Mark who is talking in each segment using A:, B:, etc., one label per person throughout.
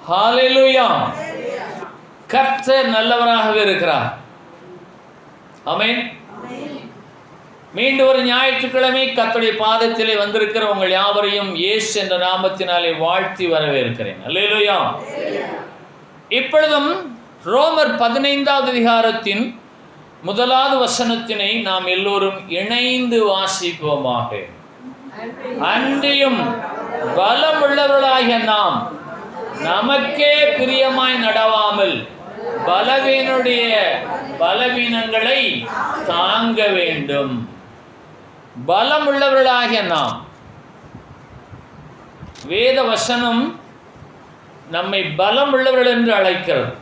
A: ஹல்லேலூயா. கர்த்தர் நல்லவராகவே இருக்கிறார். ஆமென். மீண்டும் ஒரு ஞாயிற்றுக்கிழமை கர்த்தருடைய பாதத்திலே வந்திருக்கிற உங்கள் யாவரையும் இயேசு என்ற நாமத்தினாலே வாழ்த்தி வரவேற்கிறேன். ஹல்லேலூயா. இப்பொழுதும் ரோமர் 15வது அதிகாரத்தின் 1வது வசனத்தினை நாம் எல்லோரும் இணைந்து வாசிப்போமாக. அன்றியும் பலமுள்ளவர்களாகிய நாம் நமக்கே பிரியமாய் நடவாமல் பலவீனனுடைய பலவீனங்களை தாங்க வேண்டும். பலமுள்ளவர்களாகிய நாம், வேத வசனம் நம்மை பலமுள்ளவர்கள் என்று அழைக்கிறது,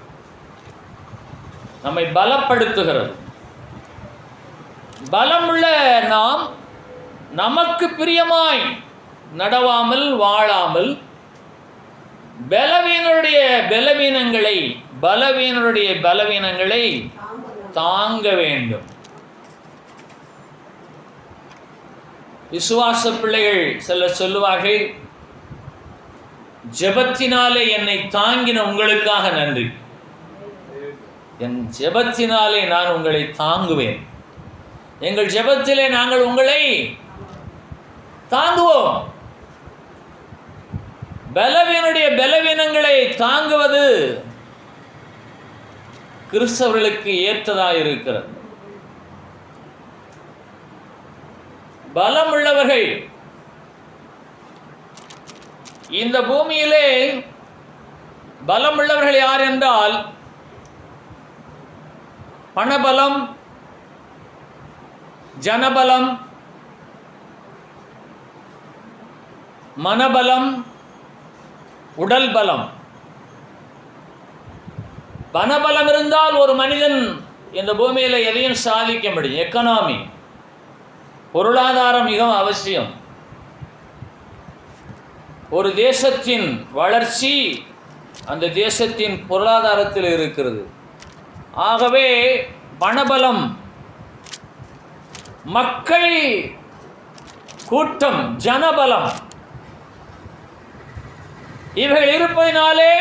A: நம்மை பலப்படுத்துகிறது. பலமுள்ள நாம் நமக்கு பிரியமாய் நடவாமல் வாழாமல் பலவீனருடைய பலவீனங்களை தாங்க வேண்டும். விசுவாச பிள்ளைகள் சிலர் சொல்லுவார்கள், ஜெபத்தினாலே என்னை தாங்கின உங்களுக்காக நன்றி. என் ஜெபத்தினாலே நான் உங்களை தாங்குவேன். எங்கள் ஜெபத்திலே நாங்கள் உங்களை தாங்குவோம். பலவீனுடைய பலவீனங்களை தாங்குவது கிறிஸ்தவர்களுக்கு ஏற்றதாயிருக்கிறது. பலமுள்ளவர்கள் இந்த பூமியிலே பலமுள்ளவர்கள் யார் என்றால், பணபலம், ஜனபலம், மனபலம், உடல் பலம். பணபலம் இருந்தால் ஒரு மனிதன் இந்த பூமியில் எதையும் சாதிக்க முடியும். எக்கனாமி, பொருளாதாரம் மிகவும் அவசியம். ஒரு தேசத்தின் வளர்ச்சி அந்த தேசத்தின் பொருளாதாரத்தில் இருக்கிறது. ஆகவே பணபலம், மக்கள் கூட்டம், ஜனபலம், இவைகள் இருப்பதினாலே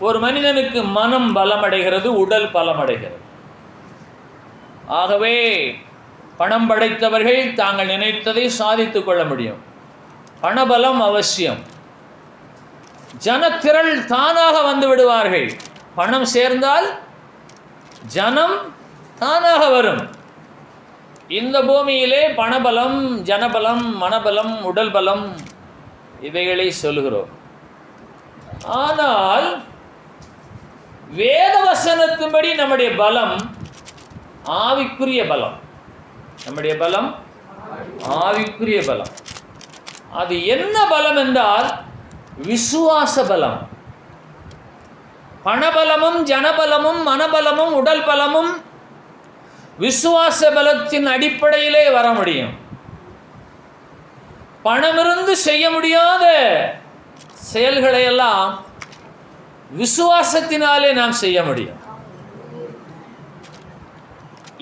A: ஒரு மனிதனுக்கு மனம் பலமடைகிறது, உடல் பலமடைகிறது. ஆகவே பணம் படைத்தவர்கள் தாங்கள் நினைத்ததை சாதித்துக் கொள்ள முடியும். பணபலம் அவசியம். ஜனத்திரள் தானாக வந்து விடுவார்கள். பணம் சேர்ந்தால் ஜனம் தானாக வரும். இந்த பூமியிலே பணபலம், ஜனபலம், மனபலம், உடல் பலம் இவைகளை சொல்கிறோம். ஆனால் வேத வசனத்தின்படி நம்முடைய பலம் ஆவிக்குரிய பலம். நம்முடைய பலம் ஆவிக்குரிய பலம். அது என்ன பலம் என்றால் விசுவாச பலம். பணபலமும் ஜனபலமும் மனபலமும் உடல் பலமும் விசுவாச பலத்தின் அடிப்படையிலே வர முடியும். பணமிருந்து செய்ய முடியாத செயல்களை எல்லாம் விசுவாசத்தினாலே நாம் செய்ய முடியும்.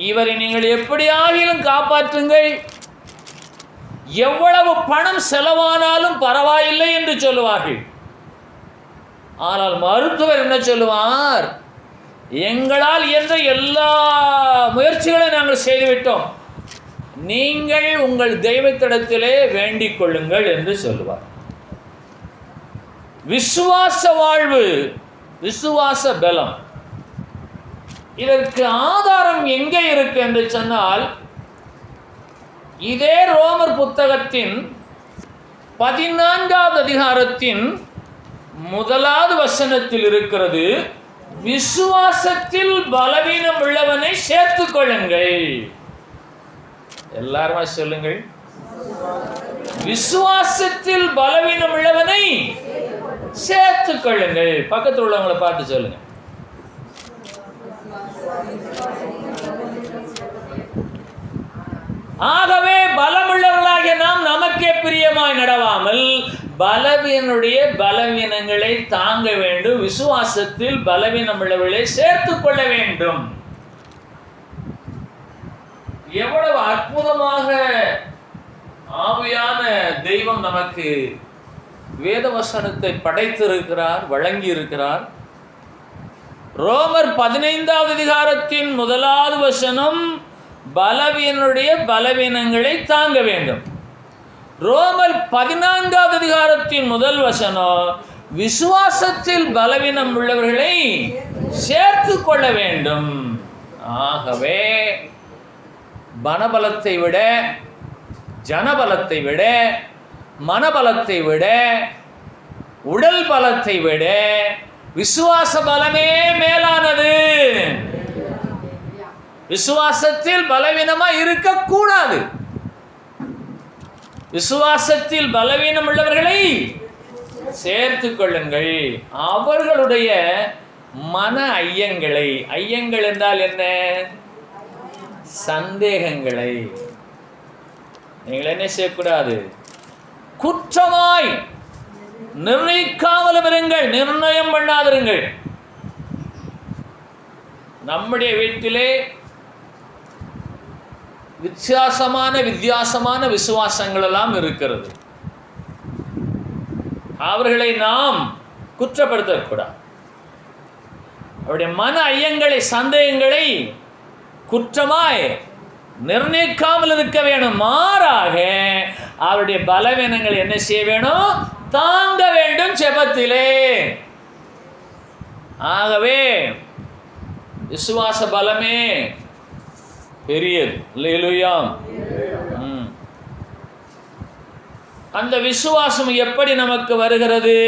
A: இவரை நீங்கள் எப்படியாகிலும் காப்பாற்றுங்கள், எவ்வளவு பணம் செலவானாலும் பரவாயில்லை என்று சொல்லுவார்கள். ஆனால் மருத்துவர் என்ன சொல்லுவார்? எங்களால் இயன்ற எல்லா முயற்சிகளையும் நாங்கள் செய்துவிட்டோம், நீங்கள் உங்கள் தெய்வத்திடத்திலே வேண்டிக் கொள்ளுங்கள் என்று சொல்லுவார். விசுவாச வாழ்வு, விசுவாச பலம், இதற்கு ஆதாரம் எங்கே இருக்கு என்று சொன்னால், இதே ரோமர் புத்தகத்தின் 14வது அதிகாரத்தின் 1வது வசனத்தில் இருக்கிறது. விசுவாசத்தில் பலவீனம் உள்ளவனை சேர்த்துக் கொள்ளுங்கள். எல்லாருமா சொல்லுங்கள், விசுவாசத்தில் பலவீனம் உள்ளவனை சேர்த்துக் கொள்ளுங்கள். பக்கத்தில் உள்ளவங்களை பார்த்து சொல்லுங்க. ஆகவே பலமுள்ளவர்களாகிய நாம் நமக்கே பிரியமாய் நடவாமல் பலவீனனுடைய பலவீனங்களை தாங்க வேண்டும். விசுவாசத்தில் பலவீனம் உள்ளவர்களை சேர்த்துக் கொள்ள வேண்டும். எவ்வளவு அற்புதமாக ஆவியான தெய்வம் நமக்கு வேதவசனத்தை படைத்திருக்கிறார், வழங்கி இருக்கிறார். ரோமர் 15வது அதிகாரத்தின் 1வது வசனம் பலவீனனுடைய பலவீனங்களை தாங்க வேண்டும். ரோமர் 14வது அதிகாரத்தின் 1 வசனம் விசுவாசத்தில் பலவீனம் உள்ளவர்களை சேர்த்து கொள்ள வேண்டும். ஆகவே பணபலத்தை விட, ஜனபலத்தை விட, மனபலத்தை விட, உடல் பலத்தை விட விசுவாச பலமே மேலானது. விசுவாசத்தில் பலவீனமா இருக்கக்கூடாது. விசுவாசத்தில் பலவீனம் உள்ளவர்களை சேர்த்து கொள்ளுங்கள். அவர்களுடைய மன ஐயங்களை, ஐயங்கள் என்றால் என்ன? சந்தேகங்களை நீங்கள் என்ன செய்யக்கூடாது? குற்றமாய் நிர்ணயிக்காமல் இருங்கள், நிர்ணயம் பண்ணாதிருங்கள். நம்முடைய வீட்டிலே வித்தியாசமான விசுவாசங்கள் எல்லாம் இருக்கிறது. அவர்களை நாம் குற்றப்படுத்தக்கூடாது. அவருடைய மன ஐயங்களை, சந்தேகங்களை குற்றமாய் நிர்ணயிக்காமல் இருக்க வேணும். மாறாக அவருடைய பலவீனங்கள் என்ன செய்ய வேணும்? தாங்க வேண்டும் ஜெபத்திலே. ஆகவே விசுவாச பலமே பெரியது. அல்லேலூயா. அந்த விசுவாசம் எப்படி நமக்கு வருகிறது?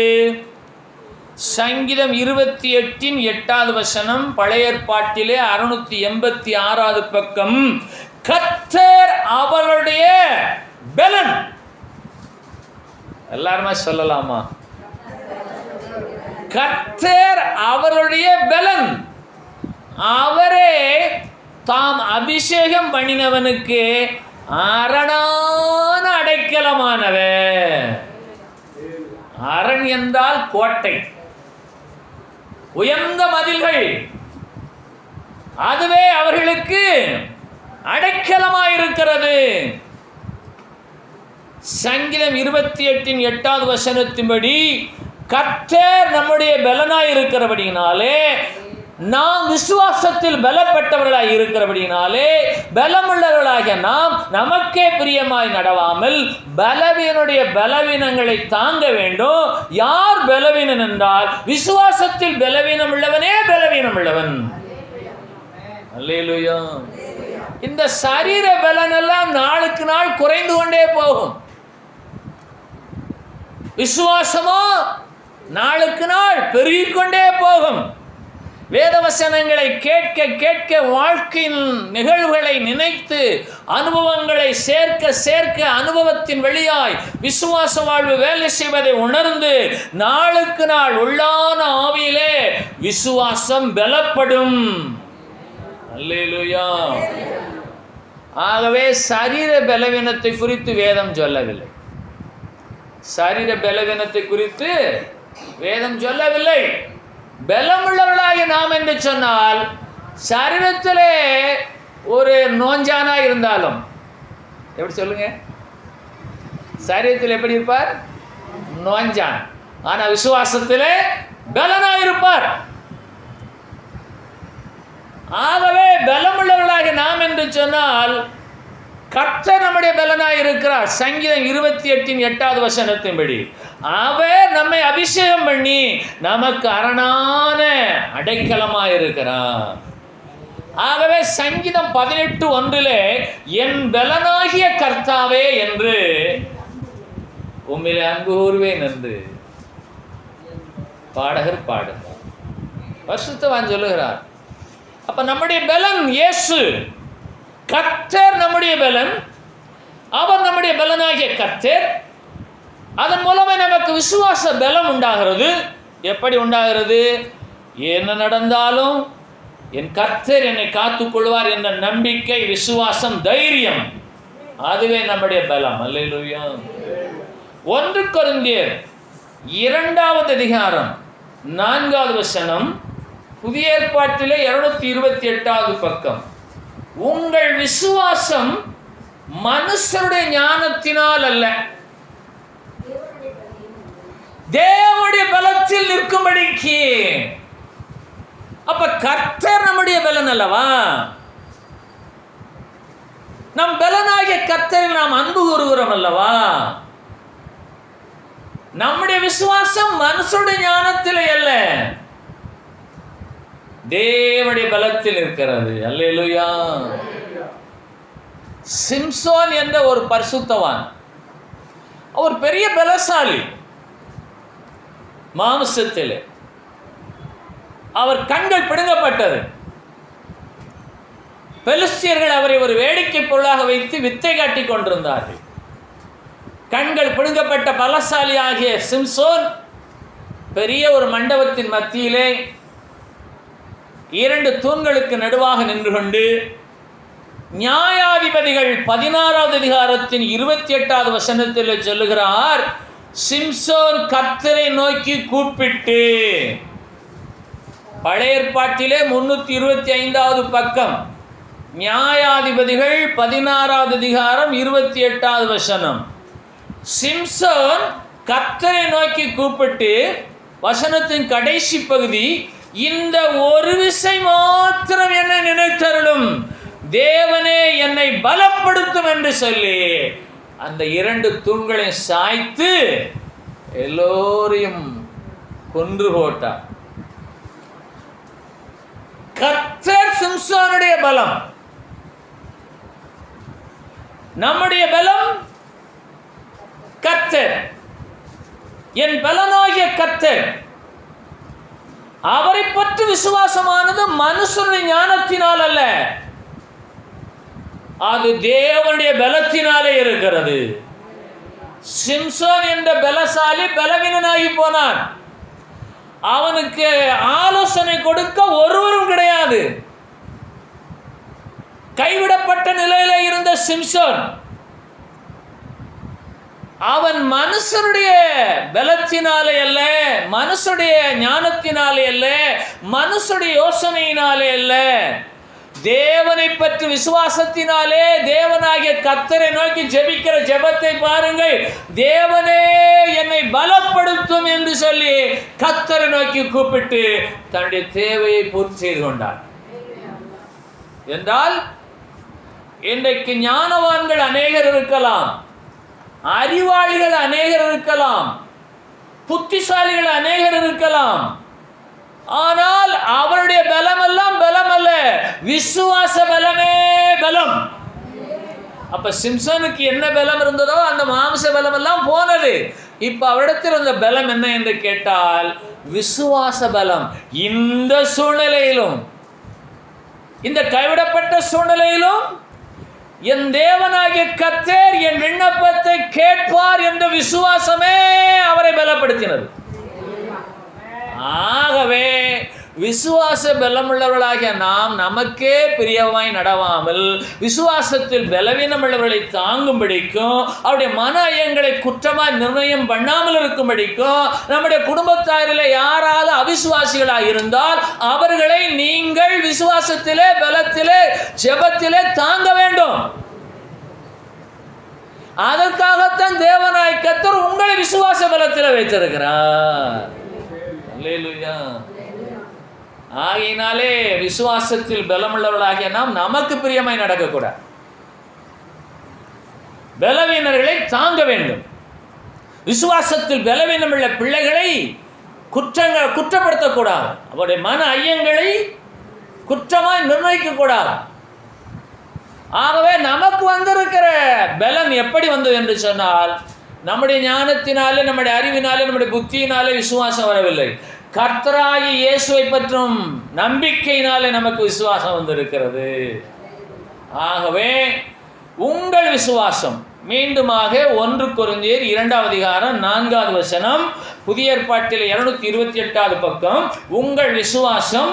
A: சங்கீதம் 28:8 வசனம், பழைய ஏற்பாட்டிலே 686 பக்கம். கர்த்தர் அவருடைய பலன். எல்லாருமே சொல்லலாமா? கர்த்தர் அவருடைய பலன். அவரே தாம் அபிஷேகம் பண்ணினவனுக்கு அரணான அடைக்கலமானவர். அரண் என்றால் கோட்டை, உயர்ந்த மதில்கள். அதுவே அவர்களுக்கு அடைக்கலமாயிருக்கிறது. சங்கீதம் 28:8 வசனத்தின்படி கர்த்தர் நம்முடைய பலனாய் இருக்கிறபடினாலே, நாம் விசுவாசத்தில் பலப்பட்டவர்களாய் இருக்கிறபடினாலே, பலமுள்ளவர்களாகிய நாம் நமக்கே பிரியமாய் நடவாமல் பலவீனுடைய பலவீனங்களை தாங்க வேண்டும். யார் பலவீனன் என்றால் விசுவாசத்தில் பலவீனம் உள்ளவனே பலவீனம் உள்ளவன். அல்லேலூயா. இந்த சரீர பலன் எல்லாம் நாளுக்கு நாள் குறைந்து கொண்டே போகும். விசுவாசமோ நாளுக்கு நாள் பெருகிக்கொண்டே போகும். வேதவசனங்களை கேட்க கேட்க, வாழ்க்கையின் நிகழ்வுகளை நினைத்து, அனுபவங்களை சேர்க்க சேர்க்க, அனுபவத்தின் வழியாய் விசுவாச வாழ்வு வேலை செய்வதை உணர்ந்து நாளுக்கு நாள் உள்ளான ஆவியிலே விசுவாசம் பலப்படும். அல்லேலூயா. ஆகவே சரீர பலவீனத்தை குறித்து வேதம் சொல்லவில்லை. சரீர பலவீனத்தை குறித்து வேதம் சொல்லவில்லை. பலமுள்ளவர்களாக நாம் என்று சொன்னால், சரீரத்திலே ஒரு நோஞ்சானா இருந்தாலும், எப்படி சொல்லுங்க, சரீரத்தில் எப்படி இருப்பார்? நோஞ்சான். ஆனால் விசுவாசத்திலே பலனாக இருப்பார். ஆகவே பலமுள்ளவர்களாக நாம் என்று சொன்னால் கர்த்தர் நம்முடைய பலனாய் இருக்கிறார். சங்கீதம் 28:8 வசனத்தின்படி அவர் நம்மை அபிஷேகம் பண்ணி நமக்கு அரணான அடைக்கலமாய் இருக்கிறார். ஆகவே சங்கீதம் 18:1 என் பலனாகிய கர்த்தாவே என்று உம்மிலே அன்பு கூறுவேன் என்று பாடகர் பாடுகிறார், பரிசுத்தவான் சொல்லுகிறார். அப்ப நம்முடைய பலன் இயேசு. கர்த்தர் நம்முடைய பலன், அவர் நம்முடைய பலனாகிய கர்த்தர். அதன் மூலமாக நமக்கு விசுவாச பலம் உண்டாகிறது. எப்படி உண்டாகிறது? என்ன நடந்தாலும் என் கர்த்தர் என்னை காத்துக்கொள்வார் என்ற நம்பிக்கை, விசுவாசம், தைரியம், அதுவே நம்முடைய பலம். அல்லேலூயா. 1 கொரிந்தியர் 2வது அதிகாரம் 4வது வசனம், புதிய ஏற்பாட்டிலே 228வது பக்கம். உங்கள் விசுவாசம் மனுஷருடைய ஞானத்தினால் அல்ல, தேவனுடைய பலத்தில் நிற்கும்படிக்கு. அப்ப கர்த்தர் நம்முடைய பலன் அல்லவா? நம் பலனாகிய கர்த்தரில் நாம் அன்பு கூறுகிறோம் அல்லவா? நம்முடைய விசுவாசம் மனுஷனுடைய ஞானத்திலே அல்ல, தேவனுடைய பலத்தில் இருக்கிறது. அல்லேலூயா. சிம்சோன் என்ற ஒரு பரிசுத்தவான், அவர் பெரிய பலசாலி. மாம்சத்தில் அவர் கண்கள் பிடுங்கப்பட்டது. பெலிஸ்தியர்கள் அவரை ஒரு வேடிக்கை பொருளாக வைத்து வித்தை காட்டிக் கொண்டிருந்தார்கள். கண்கள் பிடுங்கப்பட்ட பலசாலி ஆகிய சிம்சோன் பெரிய ஒரு மண்டபத்தின் மத்தியிலே 2 தூண்களுக்கு நடுவாக நின்று கொண்டு நியாயாதிபதிகள் 16வது அதிகாரத்தின் 28வது வசனத்தில் சொல்லுகிறார், சிம்சோன் கர்த்தரை நோக்கி கூப்பிட்டு. பழைய ஏற்பாட்டிலே 325வது பக்கம், நியாயாதிபதிகள் 16வது அதிகாரம் 28வது வசனம். சிம்சோன் கர்த்தரை நோக்கி கூப்பிட்டு, வசனத்தின் கடைசி பகுதி, இந்த ஒரு விசை மாத்திரம் என்னை நினைத்தருளும், தேவனே என்னை பலப்படுத்தும் என்று சொல்லி அந்த 2 தூண்களை சாய்த்து எல்லோரையும் கொன்று போட்டார். கர்த்தர் சிம்சோனுடைய பலம். நம்முடைய பலம் கர்த்தர். என் பலனாகிய கர்த்தர். அவரை பற்றி விசுவாசமானது மனுஷனுடைய ஞானத்தினால் அல்ல, அது தேவனுடைய பலத்தினாலே இருக்கிறது. சிம்சோன் என்ற பலசாலி பலவீனனாகி போனான். அவனுக்கு ஆலோசனை கொடுக்க ஒருவரும் கிடையாது. கைவிடப்பட்ட நிலையில இருந்த சிம்சோன், அவன் மனுஷனுடைய பலத்தினாலே அல்ல, மனுஷனுடைய ஞானத்தினாலே அல்ல, மனுஷனுடைய யோசனையினாலே அல்ல, தேவனை பற்றி விசுவாசத்தினாலே தேவனாகிய கர்த்தரை நோக்கி ஜெபிக்கிற ஜெபத்தை பாருங்கள். தேவனே என்னை பலப்படுத்தும் என்று சொல்லி கர்த்தரை நோக்கி கூப்பிட்டு தன்னுடைய தேவையை பூர்த்தி செய்து கொண்டார். என்றால் இன்றைக்கு ஞானவான்கள் அநேகர் இருக்கலாம், அறிவாளிகள் அநேகர் இருக்கலாம், புத்திசாலிகள் அநேகர் இருக்கலாம். ஆனால் அவருடைய பலம் எல்லாம் பலம் அல்ல, விசுவாச பலமே பலம். அப்ப சிம்சனுக்கு என்ன பலம் இருந்ததோ அந்த மாம்ச பலம் எல்லாம் போனது. இப்ப அவரிடத்தில் அந்த பலம் என்ன என்று கேட்டால் விசுவாச பலம். இந்த சூழ்நிலையிலும், இந்த கைவிடப்பட்ட சூழ்நிலையிலும் என் தேவனாகிய கர்த்தர் என் விண்ணப்பத்தை கேட்பார் என்ற விசுவாசமே அவரை பலப்படுத்தினது. ஆகவே விசுவாச பலமுள்ளவர்களாகிய நாம் நமக்கே பிரியமாய் நடவாமல் விசுவாசத்தில் பலவீனமுள்ளவர்களை தாங்கும்படிக்கும், அவருடைய மன ஐயங்களை குற்றமாய் நிர்ணயம் பண்ணாமல் இருக்கும்படிக்கும், நம்முடைய குடும்பத்தாரில் யாராவது அவிசுவாசிகளாக இருந்தால் அவர்களை நீங்கள் விசுவாசத்திலே பலத்திலே ஜெபத்திலே தாங்க வேண்டும். அதற்காகத்தான் தேவனாய் கர்த்தர் உங்களை விசுவாச பலத்தில் வைத்திருக்கிறார். அல்லேலூயா. ஆகையினாலே விசுவாசத்தில் பலமுள்ளவர்களாகிய நாம் நமக்கு பிரியமாய் நடக்கக்கூடாது, பலவீனர்களை தாங்க வேண்டும். விசுவாசத்தில் பலவீனமுள்ள பிள்ளைகளை குற்றப்படுத்தக்கூடாது, அவருடைய மன ஐயங்களை குற்றமாய் நிர்ணயிக்கக்கூடாது. ஆகவே நமக்கு வந்திருக்கிற பலன் எப்படி வந்தது என்று சொன்னால், நம்முடைய ஞானத்தினாலே, நம்முடைய அறிவினாலே, நம்முடைய புத்தியினாலே விசுவாசம் வரவில்லை. கர்த்தராகிய இயேசுவை பற்றும் நம்பிக்கையினாலே நமக்கு விசுவாசம் வந்திருக்கிறது. ஆகவே உங்கள் விசுவாசம், மீண்டுமாக 1 கொரிந்தியர் 2வது அதிகாரம் 4வது வசனம், புதிய ஏற்பாட்டில் 228வது பக்கம், உங்கள் விசுவாசம்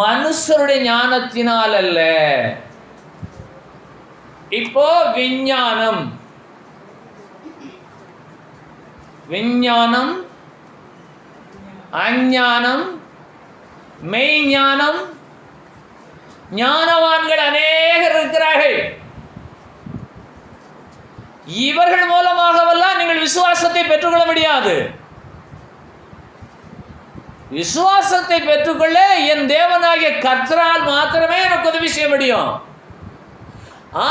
A: மனுஷருடைய ஞானத்தினால் அல்ல. இப்போ விஞ்ஞானம், விஞ்ஞானம், அஞ்ஞானம், மெய்ஞானம், ஞானவான்கள் அநேகர் இருக்கிறார்கள். இவர்கள் மூலமாகவெல்லாம் நீங்கள் விசுவாசத்தை பெற்றுக்கொள்ள முடியாது. விசுவாசத்தை பெற்றுக்கொள்ள என் தேவனாகிய கர்த்தரால் மாத்திரமே எனக்கு உதவி செய்ய முடியும்.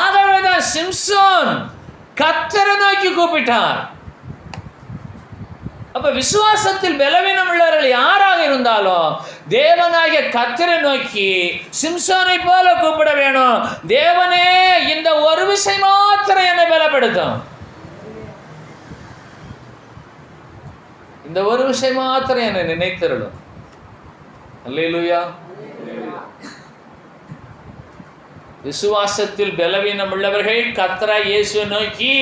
A: ஆகவேதான் சிம்சோன் கர்த்தரை நோக்கி கூப்பிட்டார். அப்ப விசுவாசத்தில் பலவீனம் உள்ளவர்கள் யாராக இருந்தாலும் தேவனாகிய கர்த்தரை நோக்கி சிம்சோனை போல கூப்பிட வேணும். தேவனே, இந்த ஒரு விஷயம் மாத்திரம் என்னை பலப்படுத்தும், இந்த ஒரு விஷயம் மாத்திரம் என்னை நினைத்தருளும். அல்லேலூயா. விசுவாசத்தில் பலவீனம் உள்ளவர்கள் கர்த்தராகிய இயேசுவை நோக்கி,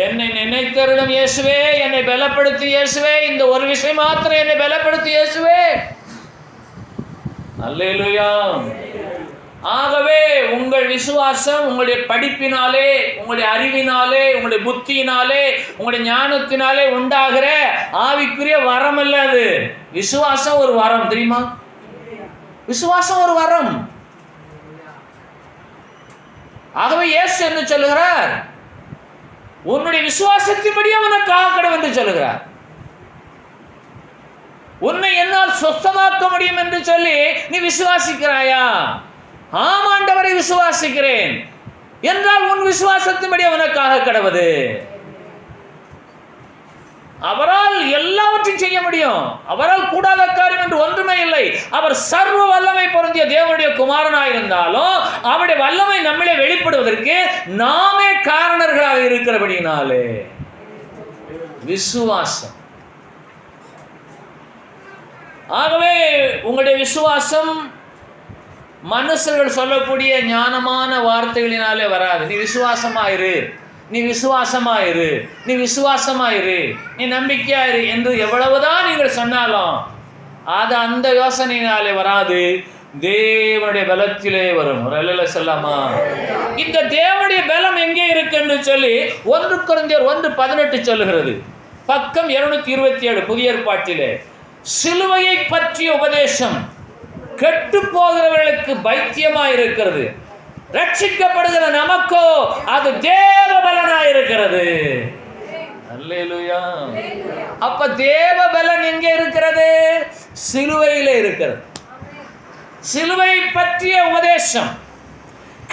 A: என்னை நினைத்தருளும் இயேசுவே, என்னை பலப்படுத்தி இயேசுவே, இந்த ஒரு விஷயம் மாத்திரம் என்னை பலப்படுத்தி இயேசுவே. அல்லேலூயா. ஆகவே உங்கள் விசுவாசம் உங்களுடைய படிப்பினாலே, உங்களுடைய அறிவினாலே, உங்களுடைய புத்தியினாலே, உங்களுடைய ஞானத்தினாலே உண்டாகிற ஆவிக்குரிய வரம் அல்ல. அது விசுவாசம் ஒரு வரம், தெரியுமா? விசுவாசம் ஒரு வரம். ஆகவே இயேசு என்ன சொல்லுகிறார்? உன்னுடைய விசுவாசத்தின்படி உனக்கு ஆகணும் என்று சொல்லுகிறார். உன்னை என்னால் சொஸ்தமாக்க முடியும் என்று சொல்லி நீ விசுவாசிக்கிறாயா? ஆமாண்டவரை விசுவாசிக்கிறேன் என்றால் உன் விசுவாசத்தின்படி அவனுக்காக கடவுது. அவரால் எல்லாவற்றையும் செய்ய முடியும். அவரால் கூடாத காரியம் என்று ஒன்றுமே இல்லை. அவர் சர்வ வல்லமை பொருந்திய தேவனுடைய குமாரனாயிருந்தாலும் அவருடைய வல்லமை நம்மளே வெளிப்படுவதற்கு நாமே காரணர்களாக இருக்கிறபடினாலே விசுவாசம். ஆகவே உங்களுடைய விசுவாசம் மனுஷர்கள் சொல்லக்கூடிய ஞானமான வார்த்தைகளினாலே வராது. நீ விசுவாசமாயிரு, நீ விசுவாசமாயிரு, நீ விசுவாசமாயிரு, நீ நம்பிக்கையாயிரு என்று எவ்வளவுதான் நீங்கள் சொன்னாலும் அது அந்த யோசனையினாலே வராது, தேவனுடைய பலத்திலே வரும். ஒரு அல்லேலூயா சொல்லாமா? இந்த தேவனுடைய பலம் எங்கே இருக்கு என்று சொல்லி 1 கொரிந்தியர் 1:18 சொல்லுகிறது. பக்கம் 227 புதிய ஏற்பாட்டிலே, சிலுவையை பற்றிய உபதேசம் கெட்டு போகிறவர்களுக்கு பைத்தியமாய் இருக்கிறது, ரட்சிக்கப்படுகிற நமக்கோ அது தேவ பலனாய் இருக்கிறது. அல்லேலூயா. அப்ப தேவ பலன் எங்கே இருக்கிறது? சிலுவையிலே இருக்கிறது. சிலுவை பற்றிய உபதேசம்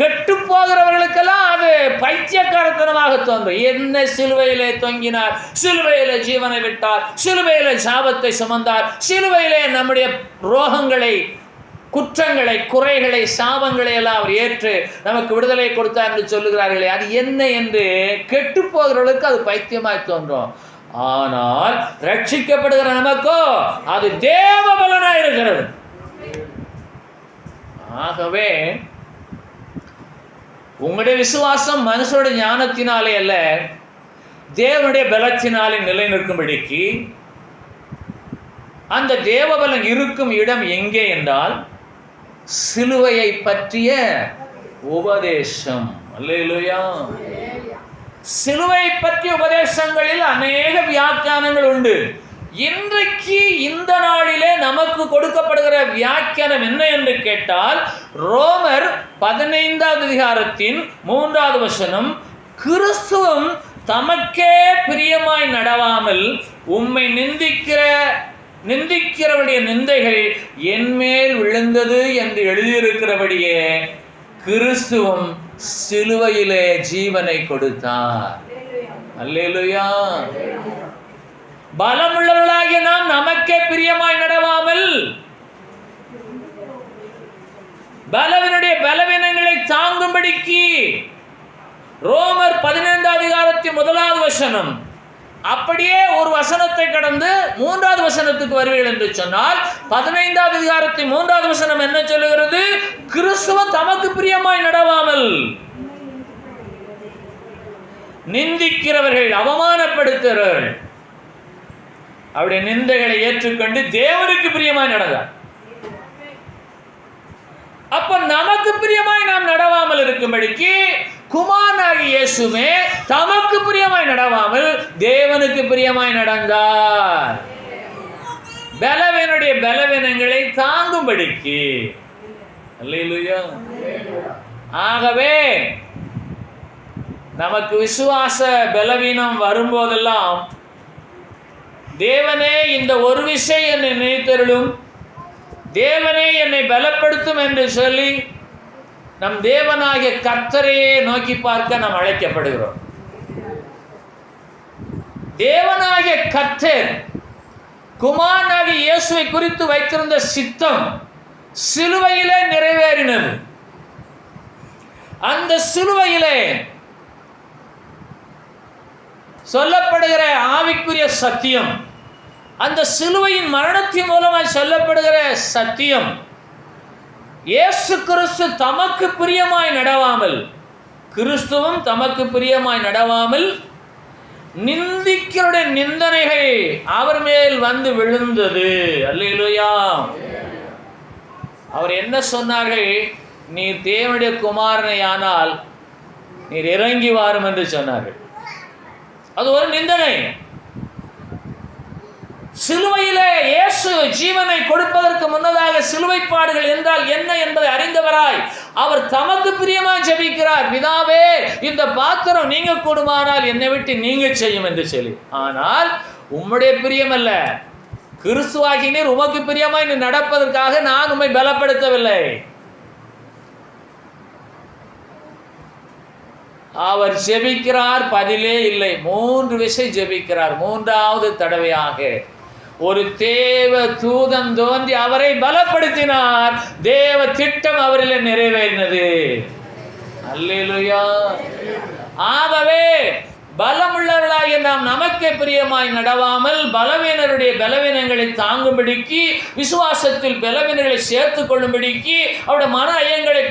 A: கெட்டு போகிறவர்களுக்கெல்லாம் அது பைத்தியக்காரத்தனமாக தோன்றும். என்ன சிலுவையிலே தொங்கினார், சிலுவையிலே ஜீவனை விட்டார், சிலுவையிலே சாபத்தை சுமந்தார், சிலுவையிலே நம்முடைய ரோகங்களை, குற்றங்களை, குறைகளை, சாபங்களை எல்லாம் அவர் ஏற்று நமக்கு விடுதலை கொடுத்தார் என்று சொல்லுகிறார்களே, அது என்ன என்று கெட்டு போகிறவர்களுக்கு அது பைத்தியமாய் தோன்றும். ஆனால் ரட்சிக்கப்படுகிற நமக்கோ அது தேவ பலனாய் இருக்கிறது. ஆகவே உங்களுடைய விசுவாசம் மனுஷனுடைய ஞானத்தினாலே அல்ல, தேவனுடைய பலத்தினாலே நிலை நிற்கும்படிக்கு அந்த தேவ பலன் இருக்கும் இடம் எங்கே என்றால் சிலுவையை பற்றிய உபதேசம். அல்லேலூயா. சிலுவை பற்றிய உபதேசங்களில் அநேக வியாக்கியானங்கள் உண்டு. இன்றைக்கு இந்த நாளிலே நமக்கு கொடுக்கப்படுகிற வியாக்கியானம் என்ன என்று கேட்டால், ரோமர் 15வது அதிகாரத்தின் 3வது வசனம், கிறிஸ்துவும் தமக்கே பிரியமாய் நடவாமல் உம்மை நிந்திக்கிறவருடைய நிந்தைகள் என்மேல் விழுந்தது என்று எழுதியிருக்கிறபடியே கிறிஸ்துவும் சிலுவையிலே ஜீவனை கொடுத்தார். அல்லேலூயா. பலமுள்ளவர்களாகிய நாம் நமக்கே பிரியமாய் நடவாமல் பலவினுடைய பலவீனங்களை தாங்கும்படிக்கு, ரோமர் 15வது அதிகாரத்தின் 1வது வசனம், அப்படியே ஒரு வசனத்தை கடந்து 3வது வசனத்துக்கு வருவீர்கள் என்று சொன்னால் 15வது அதிகாரத்தின் 3வது வசனம் என்ன சொல்லுகிறது? கிறிஸ்துவ தமக்கு பிரியமாய் நடவாமல் நிந்திக்கிறவர்கள், அவமானப்படுத்துகிறவர்கள் அவருடைய நிந்தைகளை ஏற்றுக்கொண்டு தேவனுக்கு பிரியமாய் நடந்தார். அப்ப நமக்கு பிரியமாய் நாம் நடவாமல் இருக்கும்படிக்கு குமாரனாகிய இயேசுவே தமக்கு பிரியமாய் நடவாமல் தேவனுக்கு பிரியமாய் நடந்தார். பலவீனுடைய பலவீனங்களை தாங்கும்படிக்கு. அல்லேலூயா. ஆகவே நமக்கு விசுவாச பலவீனம் வரும்போதெல்லாம் தேவனே இந்த ஒரு விஷயம் என்னை நினைத்தருளும், தேவனே என்னை பலப்படுத்தும் என்று சொல்லி நம் தேவனாகிய கர்த்தரையே நோக்கி பார்க்க நாம் அழைக்கப்படுகிறோம். தேவனாகிய கர்த்தர் குமாரனாகிய இயேசுவை குறித்து வைத்திருந்த சித்தம் சிலுவையிலே நிறைவேறினது. அந்த சிலுவையிலே சொல்லப்படுகிற ஆவிக்குரிய சத்தியம், அந்த சிலுவையின் மரணத்தின் மூலமாய் சொல்லப்படுகிற சத்தியம், இயேசு கிறிஸ்து தமக்கு பிரியமாய் நடவாமல், கிறிஸ்துவும் தமக்கு பிரியமாய் நடவாமல் நிந்திக்கிறோட நிந்தனைகள் அவர் மேல் வந்து விழுந்தது. அல்லேலூயா. அவர் என்ன சொன்னார்கள்? நீர் தேவனுடைய குமாரனை ஆனால் நீர் இறங்கி வாரும் என்று சொன்னார்கள். அது ஒரு நிந்தனை. சிலுவையிலே இயேசு ஜீவனை கொடுப்பதற்கு முன்னதாக சிலுவை பாடுகள் என்றால் என்ன என்பதை அறிந்தவராய் அவர் தமக்கு பிரியமாய் ஜெபிக்கிறார். பிதாவே, இந்த பாத்திரம் நீங்க கூடுமானால் என்னை விட்டு நீங்க செய்யும் என்று சொல்லி. ஆனால் உம்முடைய பிரியம் அல்ல, கிறிஸ்துவாகி நீர் உமக்கு பிரியமாய் நீ நடப்பதற்காக நான் உம்மை பலப்படுத்தவில்லை. அவர் ஜெபிக்கிறார், பதிலே இல்லை. 3 விஷயம் ஜெபிக்கிறார். 3வது தடவையாக ஒரு தேவ தூதன் தோன்றி அவரை பலப்படுத்தினார். தேவ திட்டம் அவரில் நிறைவேறினது. அல்லேலூயா. ஆகவே பலமுள்ளவர்களாகிய நாம் நமக்கு பிரியமாய் நடவாமல் பலவீனருடைய பலவீனங்களை தாங்கும்படிக்கு, விசுவாசத்தில் பலவீனர்களை சேர்த்து கொள்ளும்படிக்கு, அவருடைய மன ஐயங்களை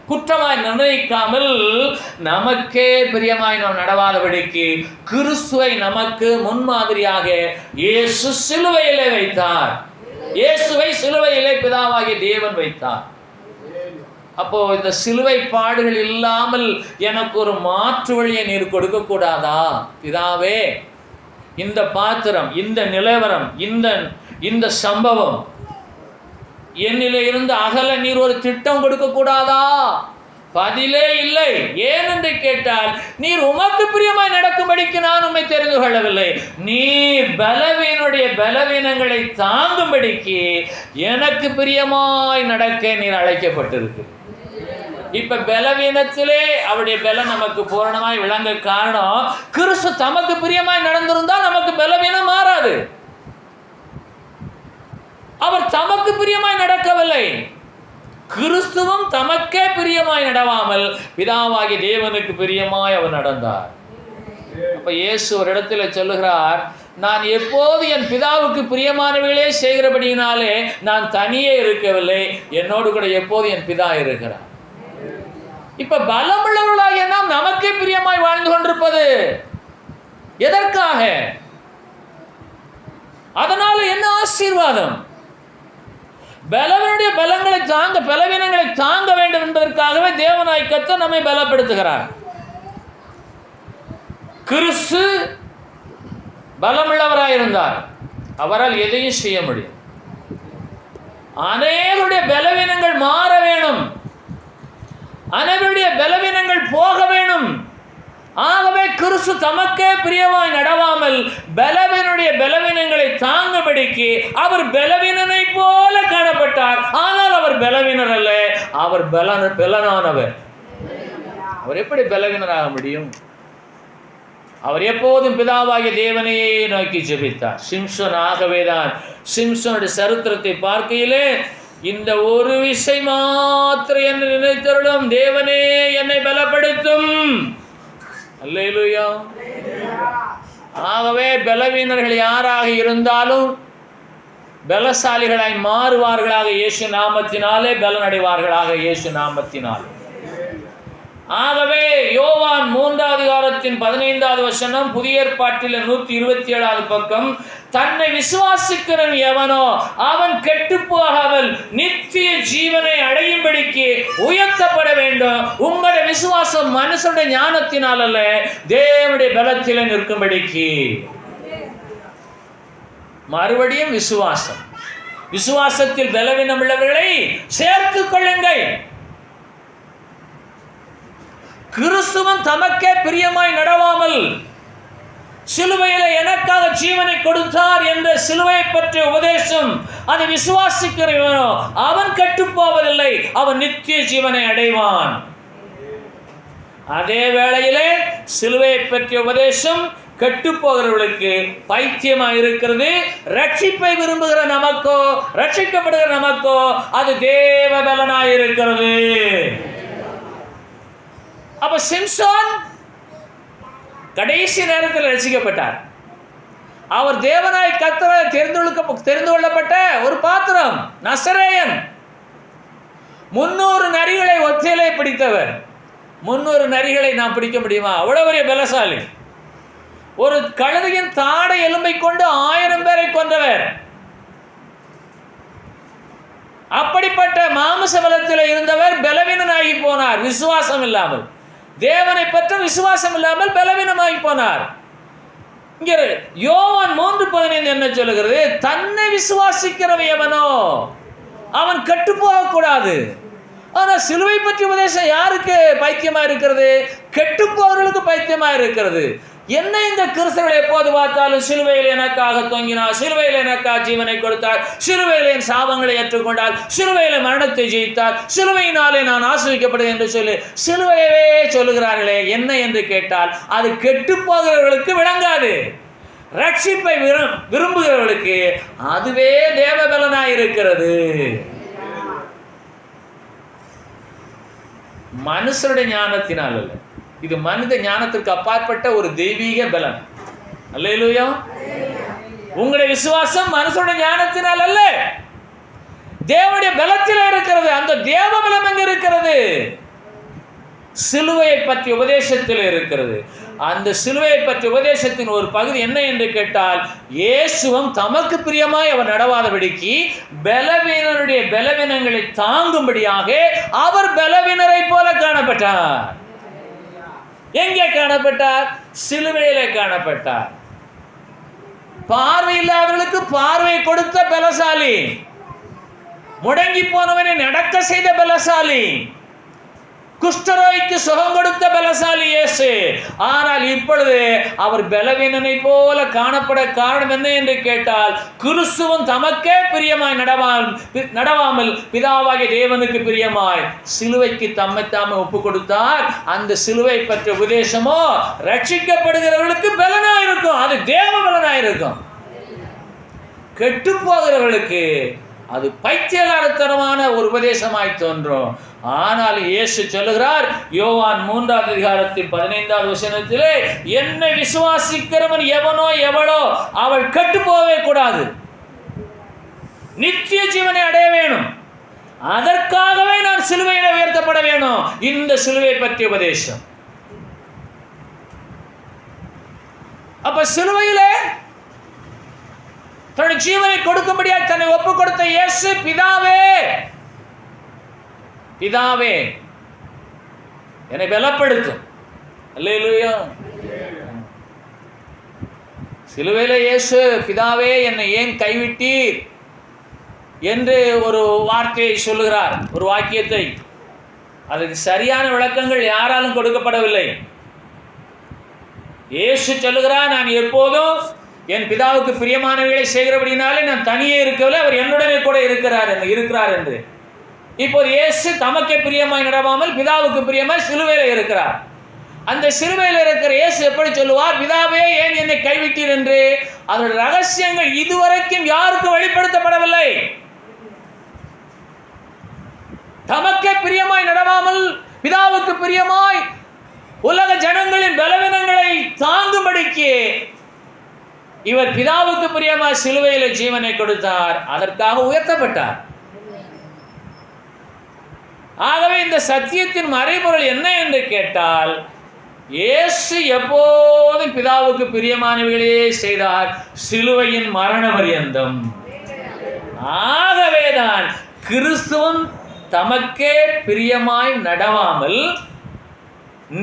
A: குற்றமாய் நிர்ணயிக்காமல் நமக்கே பிரியமாய் நாம் நடவாதபடிக்கு கிறிஸ்துவை நமக்கு முன்மாதிரியாக இயேசு சிலுவையிலே வைத்தார். இயேசுவை சிலுவையிலே பிதாவாகிய தேவன் வைத்தார். அப்போ இந்த சிலுவை பாடுகள் இல்லாமல் எனக்கு ஒரு மாற்று வழியை நீர் கொடுக்க கூடாதா? பிதாவே, இந்த பாத்திரம், இந்த நிலவரம், இந்த சம்பவம் என்னிலே இருந்து அகல நீர் ஒரு திட்டம் கொடுக்க கூடாதா? பதிலே இல்லை. ஏனென்று கேட்டால், நீர் உமக்கு பிரியமாய் நடக்கும்படிக்கு நான் உம்மை தெரிந்து கொள்ளவில்லை. நீர் பலவீனுடைய பலவீனங்களை தாங்கும்படிக்கு எனக்கு பிரியமாய் நடக்க நீர் அழைக்கப்பட்டிருக்கு. இப்ப பலவீனத்திலே அவருடைய பலம் நமக்கு பூரணமாய் விளங்க காரணம், கிறிஸ்து தமக்கு பிரியமாய் நடந்திருந்தால் நமக்கு பலவீனம் மாறாது. அவர் தமக்கு பிரியமாய் நடக்கவில்லை. கிறிஸ்துவும் தமக்கே பிரியமாய் நடவாமல் பிதாவாகிய தேவனுக்கு பிரியமாய் அவர் நடந்தார். அப்ப இயேசு ஒரு இடத்துல சொல்லுகிறார், நான் எப்போது என் பிதாவுக்கு பிரியமானவர்களே செய்கிறபடியினாலே நான் தனியே இருக்கவில்லை, என்னோடு கூட எப்போது என் பிதா இருக்கிறார். இப்ப பலமுள்ளவர்களாகிய நாம் நமக்கே பிரியமாய் வாழ்ந்து கொண்டிருப்பது எதற்காக? அதனால என்ன ஆசீர்வாதம்? பலவனுடைய பலவீனங்களை தாங்க வேண்டும் என்பதற்காகவே தேவனாய் கர்த்தர் நம்மை பலப்படுத்துகிறார். கிறிஸ்து பலமுள்ளவராயிருந்தார், அவரால் எதையும் செய்ய முடியும். அனைவருடைய பலவீனங்கள் மாற வேணும், அனைவருடைய பலவீனங்கள் போக வேணும். ஆகவே கிறிஸ்து தமக்கே பிரியமாய் நடவாமல் பலவீனுடைய பலவீனங்களை தாங்கும்படிக்கு அவர் பலவீனனை போல காணப்பட்டார். ஆனால் அவர் பலவீனர் அல்ல, அவர் பலனானவர். அவர் எப்படி பலவீனராக முடியும்? அவர் எப்போதும் பிதாவாகிய தேவனையே நோக்கி ஜெபித்தார். சிம்சன் ஆகவேதான் சிம்சனுடைய சரித்திரத்தை பார்க்கையிலே இந்த ஒரு விஷயம் மாத்திரம் என்று நினைத்தருளும், தேவனே என்னை பலப்படுத்தும். அல்லேலூயா. ஆகவே பலவீனர்கள் யாராக இருந்தாலும் பலசாலிகளாய் மாறுவார்களாக இயேசு நாமத்தினாலே, பலனடைவார்களாக இயேசு நாமத்தினாலே. ஆகவே யோவான் 3:15 புதிய ஏற்பாட்டில் 127 பக்கம், தன்னை விசுவாசிக்கிறவன் எவனோ அவன் கெட்டு போகாமல் நித்திய ஜீவனை அடையும்படிக்கு உயர்த்தப்பட வேண்டும். உங்களுடைய விசுவாசம் மனுஷனுடைய ஞானத்தினால் அல்ல, தேவனுடைய பலத்திலே நிற்கும்படிக்கு. மறுபடியும் விசுவாசம், விசுவாசத்தில் பலவீனம் உள்ளவர்களை சேர்த்துக் கொள்ளுங்கள். கிறிஸ்துவன் தமக்கே பிரியமாய் நடவாமல் சிலுவையில் எனக்காக ஜீவனை கொடுத்தார் என்ற சிலுவையை பற்றிய உபதேசம் அதை விசுவாசிக்கிறவனோ அவன் கெட்டுப்போவதில்லை, அவன் நித்திய ஜீவனை அடைவான். அதே வேளையிலே சிலுவையை பற்றிய உபதேசம் கெட்டு போகிறவர்களுக்கு பைத்தியமாக இருக்கிறது. ரட்சிப்பை விரும்புகிற நமக்கோ, ரட்சிக்கப்படுகிற நமக்கோ அது தேவ பலனாய் இருக்கிறது. அப்ப சிம்சோன் கடைசி நேரத்தில் ரட்சிக்கப்பட்டார். அவர் தேவனாய் கர்த்தரால் தெரிந்து கொள்ளப்பட்ட ஒரு பாத்திரம், நசரேயன். 300 நரிகளை ஒத்தையிலே பிடித்தவர். 300 நரிகளை நாம் பிடிக்க முடியுமா? அவ்வளவு பெரிய பலசாலி. ஒரு கழுதையின் தாடை எலும்பை கொண்டு 1000 பேரை கொன்றவர். அப்படிப்பட்ட மாமிச பலத்தில் இருந்தவர் பலவீனனாகி போனார். விசுவாசம் இல்லாமல், தேவனை பற்றி விசுவாசம் இல்லாமல் பலவீனமாகி போனார். இங்கே யோவான் 3:15 என்ன சொல்லுகிறது? தன்னை விசுவாசிக்கிறவன் எவனோ அவன் கெட்டு போகக்கூடாது. ஆனால் சிலுவை பற்றி உபதேசம் யாருக்கு பைத்தியமா இருக்கிறது? கெட்டு போவர்களுக்கு பைத்தியமா இருக்கிறது. என்ன இந்த கிறிஸ்தவர்கள் எப்போது பார்த்தாலும் சிலுவையில் எனக்காக தொங்கினார், சிலுவையில் எனக்காக ஜீவனை கொடுத்தார், சிலுவையில் என் சாபங்களை ஏற்றுக்கொண்டார், சிலுவையில் மரணத்தை ஜெயித்தார், சிலுவையினாலே நான் ஆசிரிக்கப்படுவேன் என்று சொல்லி சிலுவையவே சொல்லுகிறார்களே. என்ன என்று கேட்டால் அது கெட்டு போகிறவர்களுக்கு விளங்காது. ரட்சிப்பை விரும்புகிறவர்களுக்கு அதுவே தேவபலனாய் இருக்கிறது. மனுஷருடைய ஞானத்தினால் அல்ல, இது மனித ஞானத்திற்கு அப்பாற்பட்ட ஒரு தெய்வீக பலன். அல்லேலூயா. உங்களுடைய விசுவாசம் மனுஷனுடைய ஞானத்தினால் அல்ல, தேவனுடைய பலத்தில் இருக்கிறது. அந்த தேவ பலம் எங்க இருக்கிறது? சிலுவையை பற்றிய உபதேசத்தில் இருக்கிறது. அந்த சிலுவையை பற்றிய உபதேசத்தின் ஒரு பகுதி என்ன என்று கேட்டால், இயேசுவும் தமக்கு பிரியமாய் அவர் நடவாதபடிக்கு பலவீனருடைய பலவீனங்களை தாங்கும்படியாக அவர் பலவீனரை போல காணப்பட்டார். எங்கே காணப்பட்டார்? சிலுவையிலே காணப்பட்டார். பார்வை இல்லாதவர்களுக்கு பார்வை கொடுத்த பலசாலி, முடங்கி போனவனை நடக்க செய்த பலசாலி, குஷ்டரோய்க்கு சுகம் கொடுத்த பலசாலி இயேசு. ஆனால் இப்பொழுது அவர் பலவீனனை போல காணப்பட காரணம் என்ன என்று கேட்டால், கிறிஸ்துவும் தமக்கே பிரியமாய் நடவாமல் பிதாவாகிய தேவனுக்கு பிரியமாய் சிலுவைக்கு தம்மைத்தாமே ஒப்பு கொடுத்தார். அந்த சிலுவை பற்றிய உபதேசமோ ரட்சிக்கப்படுகிறவர்களுக்கு பலனாய் இருக்கும், அது தேவ பலனாய் இருக்கும். கெட்டு போகிறவர்களுக்கு அது பைத்தியகாரத்தனமான ஒரு உபதேசமாய் தோன்றும். ஆனால் இயேசு சொல்லுகிறார் யோவான் 3:15 என்னை விசுவாசிக்கிறவன் எவனோ எவளோ அவள் கெட்டு போகவே கூடாது, நித்திய ஜீவனை அடைய வேணும். அதற்காகவே நான் சிலுவையில உயர்த்தப்பட வேணும். இந்த சிலுவை பற்றிய உபதேசம். அப்ப சிலுவையிலே தன்னுடைய ஜீவனை கொடுக்கும்படியாக தன்னை ஒப்பு கொடுத்த இயேசு, பிதாவே பிதாவே என்னை பலப்படுத்தும். அல்லேலூயா. சிலுவையில இயேசு, பிதாவே என்னை ஏன் கைவிட்டீர் என்று ஒரு வார்த்தையை சொல்லுகிறார், ஒரு வாக்கியத்தை. அதுக்கு சரியான விளக்கங்கள் யாராலும் கொடுக்கப்படவில்லை. இயேசு சொல்லுகிறார், நான் எப்போதும் என் பிதாவுக்கு பிரியமானவைகளை செய்கிறபடினாலே நான் தனியே இருக்கவில்லை, அவர் என்னுடனே கூட இருக்கிறார் என்று. இப்போது இயேசு தமக்கே பிரியமாய் நடவாமல் பிதாவுக்கு பிரியமாய் சிலுவையில் இருக்கிறார். அந்த சிலுவையில் இருக்கிற இயேசு எப்படி சொல்லுவார், பிதாவே ஏன் என்னை கைவிட்டீர் என்று? அதனுடைய ரகசியங்கள் இதுவரைக்கும் யாருக்கும் வெளிப்படுத்தப்படவில்லை. தமக்கே பிரியமாய் நடவாமல் பிதாவுக்கு பிரியமாய் உலக ஜனங்களின் பலவீனங்களை தாங்கும்படிக்கு இவர் பிதாவுக்கு பிரியமாய் சிலுவையில ஜீவனை கொடுத்தார், அதற்காக உயர்த்தப்பட்டார். ஆகவே இந்த சத்தியத்தின் மறைபொருள் என்ன என்று கேட்டால், இயேசு எப்போதும் பிதாவுக்கு பிரியமானவைகளே செய்தார், சிலுவையின் மரண பரியந்தம். ஆகவேதான் கிறிஸ்துவும் தமக்கே பிரியமாய் நடவாமல்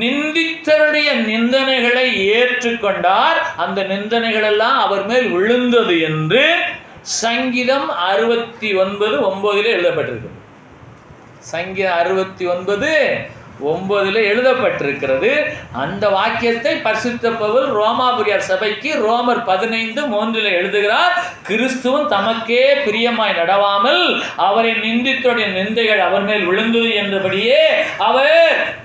A: நிந்தித்தருடைய நிந்தனைகளை ஏற்றுக்கொண்டார். அந்த நிந்தனைகள் எல்லாம் அவர் மேல் விழுந்தது என்று சங்கீதம் 69:9 எழுதப்பட்டிருக்கு. சங்கீதம் 69:9 9 எழுதப்பட்டிருக்கிறது. அந்த வாக்கியத்தை பரிசுத்த பவுல் ரோமாபுரியார் சபைக்கு ரோமர் 15:3 எழுதுகிறார். கிறிஸ்துவும் தமக்கே பிரியமாய் நடவாமல் அவரை நிந்தித்தோடைய நிந்தைகள் அவர் மேல் விழுந்தது என்றபடியே அவர்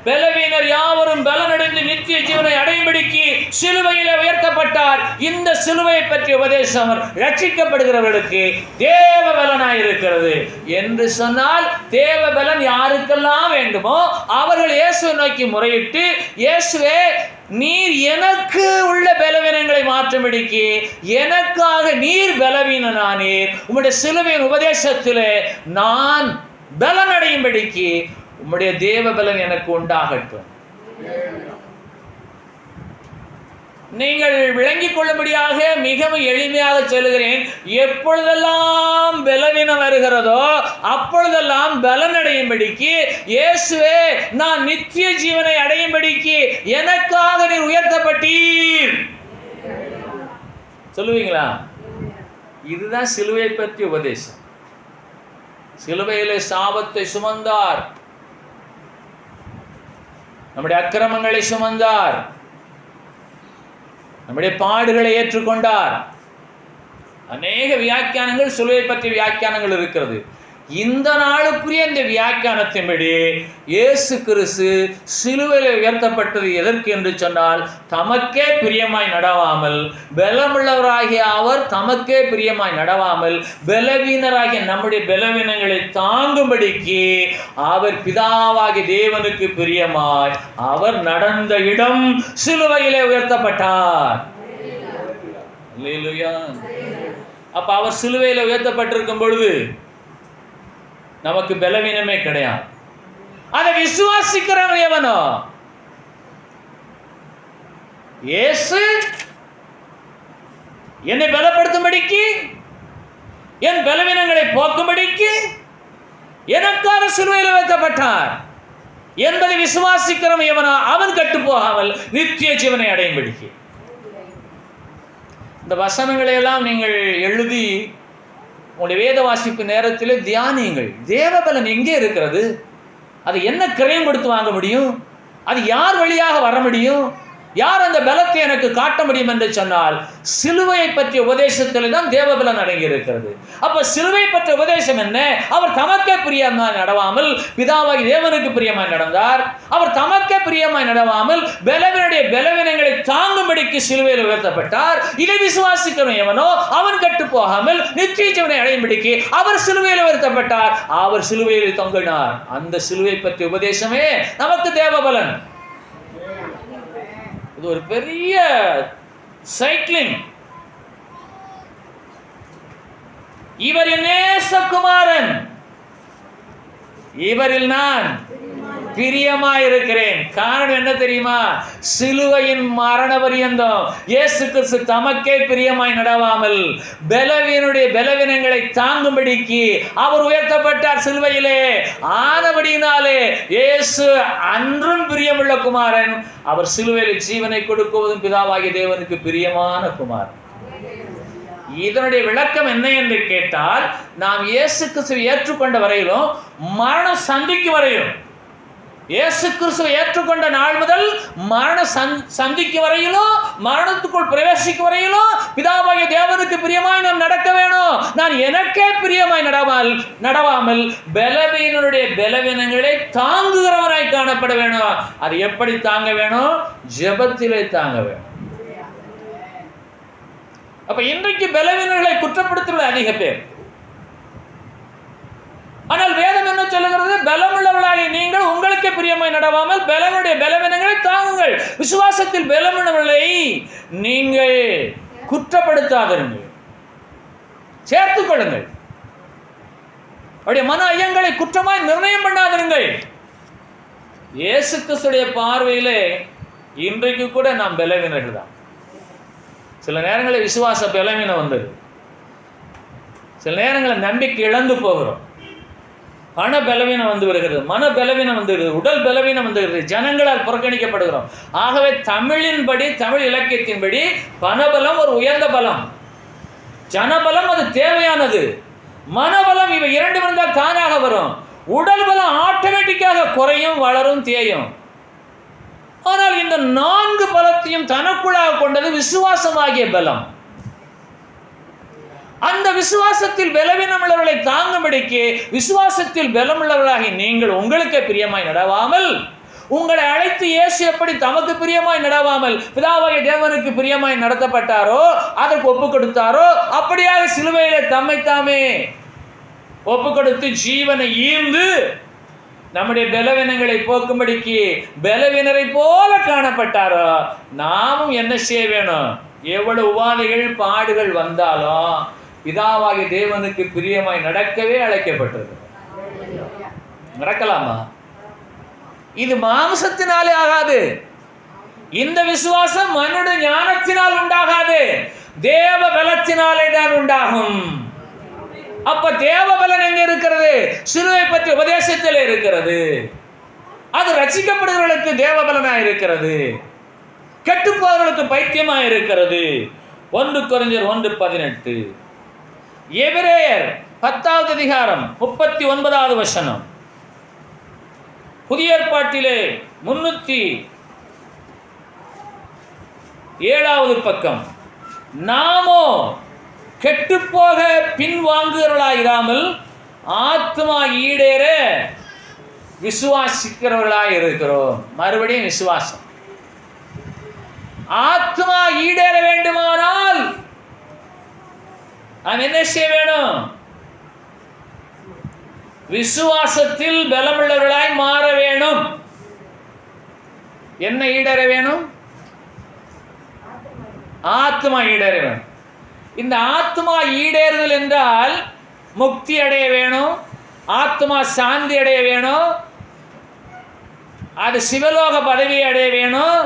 A: பலவீனர் யாவரும் பலனடைந்து நித்திய ஜீவனை அடையும்படிக்கு சிலுவையிலே உயர்த்தப்பட்டார். இந்த சிலுவையை பற்றிய உபதேசம் ரட்சிக்கப்படுகிறவர்களுக்கு தேவ பலனாய் இருக்கிறது என்று சொன்னால், தேவ பலன் யாருக்கெல்லாம் வேண்டுமோ அவர்கள் இயேசுவை நோக்கி முறையிட்டு, இயேசுவே நீர் எனக்கு உள்ள பலவீனங்களை மாற்றும்படிக்கு எனக்காக நீர் பலவீனனானீர், உம்முடைய சிலுவையின் உபதேசத்திலே நான் பலனடையும்படிக்கு உம்முடைய தேவ பலன் எனக்கு உண்டாகட்டும். நீங்கள் விளங்கிக் கொள்ளும்படியாக மிகவும் எளிமையாக சொல்லுகிறேன். எப்பொழுதெல்லாம் பலவீனம் வருகிறதோ அப்பொழுதெல்லாம் பலனடையும்படிக்கு, இயேசுவே நான் நித்திய ஜீவனை அடையும்படிக்கு எனக்காக நீர் உயர்த்தப்பட்டீர் சொல்லுவீங்களா? இதுதான் சிலுவை பற்றிய உபதேசம். சிலுவையிலே சாபத்தை சுமந்தார், நம்முடைய அக்கிரமங்களை சுமந்தார், நம்முடைய பாடுகளை ஏற்றுக்கொண்டார். அநேக வியாக்கியானங்கள் சிலுவை பற்றிய வியாக்கியானங்கள் இருக்கிறது. இந்த நாளுக்குரிய இந்த வியாக்கியானத்தின்படி இயேசு கிறிஸ்து சிலுவையில் உயர்த்தப்பட்டது எதற்கு என்று சொன்னால், தமக்கே பிரியமாய் நடவாமல், பலமுள்ளவராகிய அவர் தமக்கே பிரியமாய் நடவாமல் பலவீனராகிய நம்முடைய பலவீனங்களை தாங்கும்படிக்கு அவர் பிதாவாகிய தேவனுக்கு பிரியமாய் அவர் நடந்த இடம் சிலுவையிலே உயர்த்தப்பட்டார். அல்லேலூயா. அப்ப அவர் சிலுவையில் உயர்த்தப்பட்டிருக்கும் பொழுது நமக்கு பலவீனமே கிடையாது. அதை விசுவாசிக்கிறவன் எவனோ, இயேசு என்னை பலப்படுத்தும்படிக்கு, என் பலவீனங்களை போக்கும்படிக்கு எனக்காக சிலுவையில் வைக்கப்பட்டார் என்பதை விசுவாசிக்கிறவன் எவனோ அவன் கட்டு போகாமல் நித்திய ஜீவனை அடையும்படிக்கு. இந்த வசனங்களை எல்லாம் நீங்கள் எழுதி உங்களுடைய வேத வாசிப்பு நேரத்தில் தியானியுங்கள். தேவபலன் எங்கே இருக்கிறது? அது என்ன கிரயம் கொடுத்து வாங்க முடியும்? அது யார் வழியாக வர முடியும்? யார் அந்த பலத்தை எனக்கு காட்ட முடியும் என்று சொன்னால், சிலுவையை பற்றிய உபதேசத்தில் தான் தேவபலன் அடங்கி இருக்கிறது. அப்ப சிலுவை பற்றிய உபதேசம் என்ன? அவர் தமக்கே பிரியமாய் நடவாமல் பிதாவாகி தேவனுக்கு பிரியமாய் நடந்தார். அவர் தமக்கே பிரியமாய் நடவாமல் பலவீனுடைய பலவீனங்களை தாங்கும்படிக்கு சிலுவையில் உயர்த்தப்பட்டார். இதை விசுவாசிக்கிறவன் எவனோ அவன் கட்டு போகாமல் நித்திய ஜீவனை அடையும்படிக்கு அவர் சிலுவையில் உயர்த்தப்பட்டார். அவர் சிலுவையில் தொங்கினார். அந்த சிலுவை பற்றிய உபதேசமே நமக்கு தேவபலன். இது ஒரு பெரிய சைக்கிளிங். இவர் என் நேசகுமாரன், இவரில் நான் பிரியமாயிருக்கிறேன். காரணம் என்ன தெரியுமா? சிலுவையின் மரண பரியந்தம் இயேசு கிறிஸ்து தமக்கே பிரியமாய் நடவாமல் பலவீனுடைய பலவீனங்களை தாங்கும்படிக்கு அவர் உயர்த்தப்பட்டார் சிலுவையிலே. ஆனபடியினாலே இயேசு அன்றும் பிரியமுள்ள குமாரன். அவர் சிலுவையில் ஜீவனை கொடுக்குவதும் பிதாவாகிய தேவனுக்கு பிரியமான குமாரன். இதனுடைய விளக்கம் என்ன என்று கேட்டால், நாம் இயேசு கிறிஸ்துவை ஏற்றுக்கொண்ட வரையிலும் மரணம் சந்திக்கும் வரையிலும், இயேசு கிறிஸ்துவை ஏற்றுக்கொண்ட நாள் முதல் மரண சந்திக்கும் வரையிலும், மரணத்துக்குள் பிரவேசிக்கும் வரையிலும் பிதாவாகிய தேவனுக்கு பிரியமாய் நாம் நடக்க வேணும். நான் எனக்கே பிரியமாய் நடவாமல் பலவீனனுடைய பலவீனங்களை தாங்குகிறவராய் காணப்பட வேணும். அது எப்படி தாங்க வேணும்? ஜெபத்திலே தாங்க வேணும். அப்ப இன்றைக்கு பலவீனர்களை குற்றப்படுத்துவது அதிக பேர். ஆனால் வேதம் என்ன சொல்லுகிறது? பலமுள்ளவர்களாகிய நீங்கள் உங்களுக்கே பிரியமாய் நடவாமல் பலனுடைய பலவீனங்களை தாங்குங்கள். விசுவாசத்தில் பலமுள்ளவர்களை நீங்கள் குற்றப்படுத்தாதிருங்கள், சேர்த்துக் கொள்ளுங்கள். அவருடைய மன ஐயங்களை குற்றமாய் நிர்ணயம் பண்ணாதிருங்கள். இயேசு கிறிஸ்துடைய பார்வையிலே இன்றைக்கு கூட நாம் பலவீனர்கள் தான். சில நேரங்களில் விசுவாச பலவீனம் வந்தது, சில நேரங்களில் நம்பிக்கை இழந்து போகிறோம். பண பலவீனம் வந்து வருகிறது, மன பலவீனம் வந்து வருகிறது, உடல் பலவீனம் வந்து வருகிறது, ஜனங்களால் புறக்கணிக்கப்படுகிறோம். ஆகவே தமிழின்படி, தமிழ் இலக்கியத்தின்படி பணபலம் ஒரு உயர்ந்த பலம், ஜனபலம் அது தேவையானது, மனபலம் இவை இரண்டு இருந்தால் தானாக வரும். உடல் பலம் ஆட்டோமேட்டிக்காக குறையும், வளரும், தேயும். ஆனால் இந்த 4 பலத்தையும் தனக்குள்ளாக கொண்டது விசுவாசமாகிய பலம். அந்த விசுவாசத்தில் பலவீனமுள்ளவர்களை தாங்கும்படிக்கு விசுவாசத்தில் பலமுள்ளவர்களாகி நீங்கள் உங்களுக்கு பிரியமாய் நடவாமல், உங்களை அழைத்து இயேசு எப்படி தமக்கு பிரியமாய் நடவாமல் பிதாவாகிய தேவனுக்கு பிரியமாய் நடத்தப்பட்டாரோ, அதற்கு ஒப்பு கொடுத்தாரோ, அப்படியாக சிலுவையிலே தம்மைத்தாமே ஒப்பு கொடுத்து ஜீவனை ஈர்ந்து நம்முடைய பலவீனங்களை போக்கும்படிக்கு பலவீனரை போல காணப்பட்டாரோ, நாமும் என்ன செய்ய வேணும்? எவ்வளவு உபாதைகள் பாடுகள் வந்தாலும் பிதாவாகிய தேவனுக்கு பிரியமாய் நடக்கவே அழைக்கப்பட்டது. நடக்கலாமா? இது மாம்சத்தினாலே ஆகாது. இந்த விசுவாசம் மனுடைய ஞானத்தினால் உண்டாகாது, தேவ பலத்தினாலே தான் உண்டாகும். அப்ப தேவ பலன் எங்க இருக்கிறது? சிலுவை பற்றி உபதேசத்தில் இருக்கிறது. அது ரட்சிக்கப்படுகிறவர்களுக்கு தேவ பலனாக இருக்கிறது, கெட்டுப்போவர்களுக்கு பைத்தியமாக இருக்கிறது. 1 கொரிந்தியர் 1:18, எபிரேயர் 10வது அதிகாரம் 39வது வசனம், புதிய ஏற்பாட்டிலே 307வது பக்கம். நாமோ கெட்டுப்போக பின்வாங்குகிறவர்களாயிராமல் ஆத்மா ஈடேற விசுவாசிக்கிறவர்களாய் இருக்கிறோம். மறுபடியும் விசுவாசம். ஆத்மா ஈடேற வேண்டுமானால் நாம் என்ன செய்ய வேணும்? விசுவாசத்தில் பலமுள்ளவர்களாய் மாற வேணும். என்ன ஈடேற வேணும்? ஆத்மா ஈடேற வேணும். இந்த ஆத்மா ஈடேறுதல் என்றால் முக்தி அடைய வேணும், ஆத்மா சாந்தி அடைய வேணும், அது சிவலோக பதவி அடைய வேணும்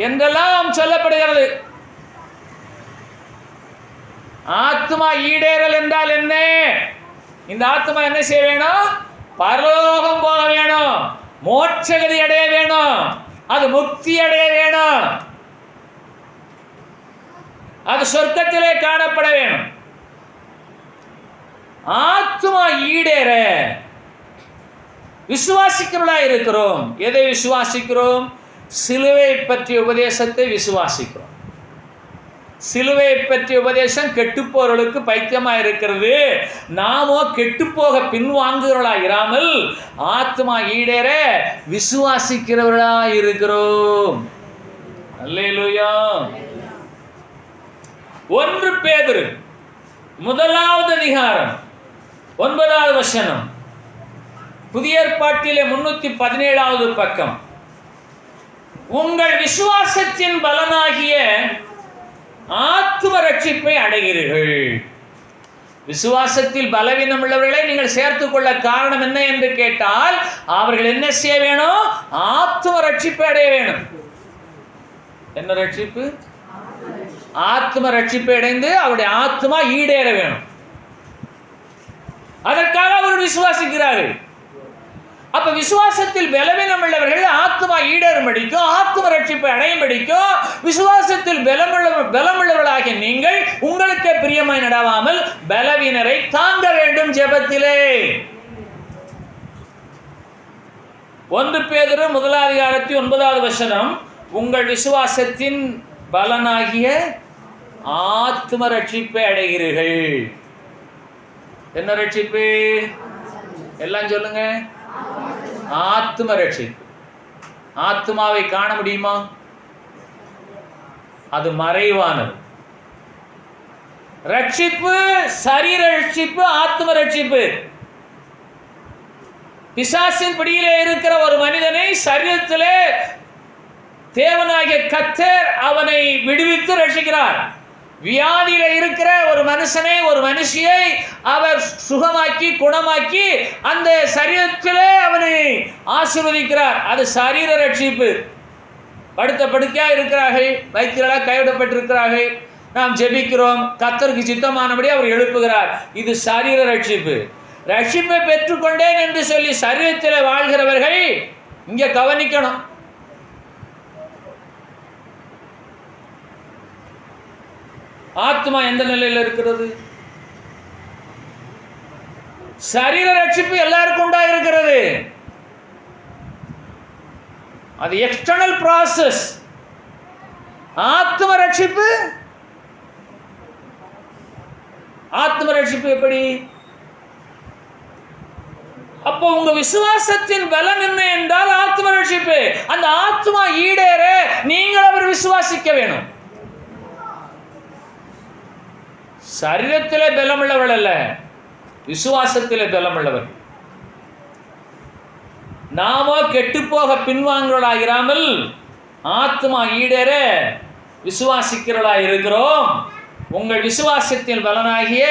A: என்றெல்லாம் சொல்லப்படுகிறது. ஆத்மா ஈடேறல் என்றால் என்ன? இந்த ஆத்மா என்ன செய்ய வேணும்? பரலோகம் போக வேணும், மோட்சகதி அடைய வேணும், அது முக்தி அடைய வேணும், அது சொர்க்கத்திலே காணப்பட வேணும். ஆத்மா ஈடேற விசுவாசிக்கிறவர்களா இருக்கிறோம். எதை விசுவாசிக்கிறோம்? சிலுவை பற்றிய உபதேசத்தை விசுவாசிக்கிறோம். சிலுவை பற்றிய உபதேசம் கெட்டுப்போர்களுக்கு பைத்தியமாக இருக்கிறது. நாமோ கெட்டுப்போக பின்வாங்குகிறவர்களா இராமல் ஆத்மா ஈடேற விசுவாசிக்கிறவர்களா இருக்கிறோம். அல்லேலூயா. 1 பேதுரு 1வது அதிகாரம் 9வது வசனம், புதிய ஏற்பாட்டிலே 317வது பக்கம். உங்கள் விசுவாசத்தின் பலனாகிய ஆத்தும ரட்சிப்பை அடைகிறீர்கள். விசுவாசத்தில் பலவீனம் உள்ளவர்களை நீங்கள் சேர்த்துக் கொள்ள காரணம் என்ன என்று கேட்டால், அவர்கள் என்ன செய்ய வேணும்? ஆத்தும ரட்சிப்பை அடைய வேணும். என்ன ரட்சிப்பு? ஆத்ம ரட்சிப்பை அடைந்து அவருடைய ஆத்மா ஈடேற வேணும். அதற்காக அவர்கள் விசுவாசிக்கிறார்கள். அப்ப விசுவாசத்தில் பலவீனம் உள்ளவர்கள் ஆத்மா ஈடேறும்படிக்கும் ஆத்ம ரட்சிப்பை அடையும்படிக்கும் விசுவாசத்தில் பலமுள்ளவர்களாகிய நீங்கள் உங்களுக்கு பிரியமாய் நடவாமல் பலவீனரை தாங்க வேண்டும் ஜெபத்திலே. 1 பேதுரு 1வது அதிகாரத்தில் 9வது வசனம், உங்கள் விசுவாசத்தின் பலனாகிய ஆத்ம ரட்சிப்பை அடைகிறீர்கள். என்ன ரட்சிப்பு? எல்லாம் சொல்லுங்க. ஆத்ம ரட்சிப்பு. ஆத்மாவை காண முடியுமா? அது மறைவானது. ரட்சிப்பு சரீர ரட்சிப்பு, ஆத்ம ரட்சிப்பு. பிசாசின் பிடியிலே இருக்கிற ஒரு மனிதனை சரீரத்திலே தேவனாகிய கர்த்தர் அவனை விடுவித்து ரட்சிக்கிறார். வியாதியில இருக்கிற ஒரு மனுஷனை, ஒரு மனுஷியை அவர் சுகமாக்கி குணமாக்கி அந்த சரீரத்திலே அவனை ஆசீர்வதிக்கிறார். அது சரீர ரட்சிப்பு. படுத்த படுக்கையா இருக்கிறார்கள், வைத்தியர்களாக கைவிடப்பட்டிருக்கிறார்கள், நாம் ஜெபிக்கிறோம், கர்த்தருக்கு சித்தமானபடி அவர் எழுப்புகிறார். இது சரீர ரட்சிப்பு. ரட்சிப்பை பெற்றுக்கொண்டேன் என்று சொல்லி சரீரத்தில் வாழ்கிறவர்கள் இங்கே கவனிக்கணும். ஆத்மா எந்த நிலையில் இருக்கிறது? சரீர ரட்சிப்பு எல்லாருக்கும் உண்டாயிருக்கிறது. அது எக்ஸ்டர்னல் ப்ராசஸ். ஆத்ம ரட்சிப்பு, ஆத்ம ரட்சிப்பு எப்படி? அப்போ உங்க விசுவாசத்தின் பலம் என்ன என்றால் ஆத்ம ரட்சிப்பு. அந்த ஆத்மா ஈடேற நீங்கள் அவர் விசுவாசிக்க வேணும். சரீரத்திலே பலமுள்ளவள் அல்ல, விசுவாசத்திலே பலமுள்ளவர். நாம கெட்டுப்போக பின்வாங்குவர்களாயிராமல் ஆத்மா ஈடேற விசுவாசிக்கிறவர்களாய் இருக்கிறோம். உங்கள் விசுவாசத்தின் பலனாகிய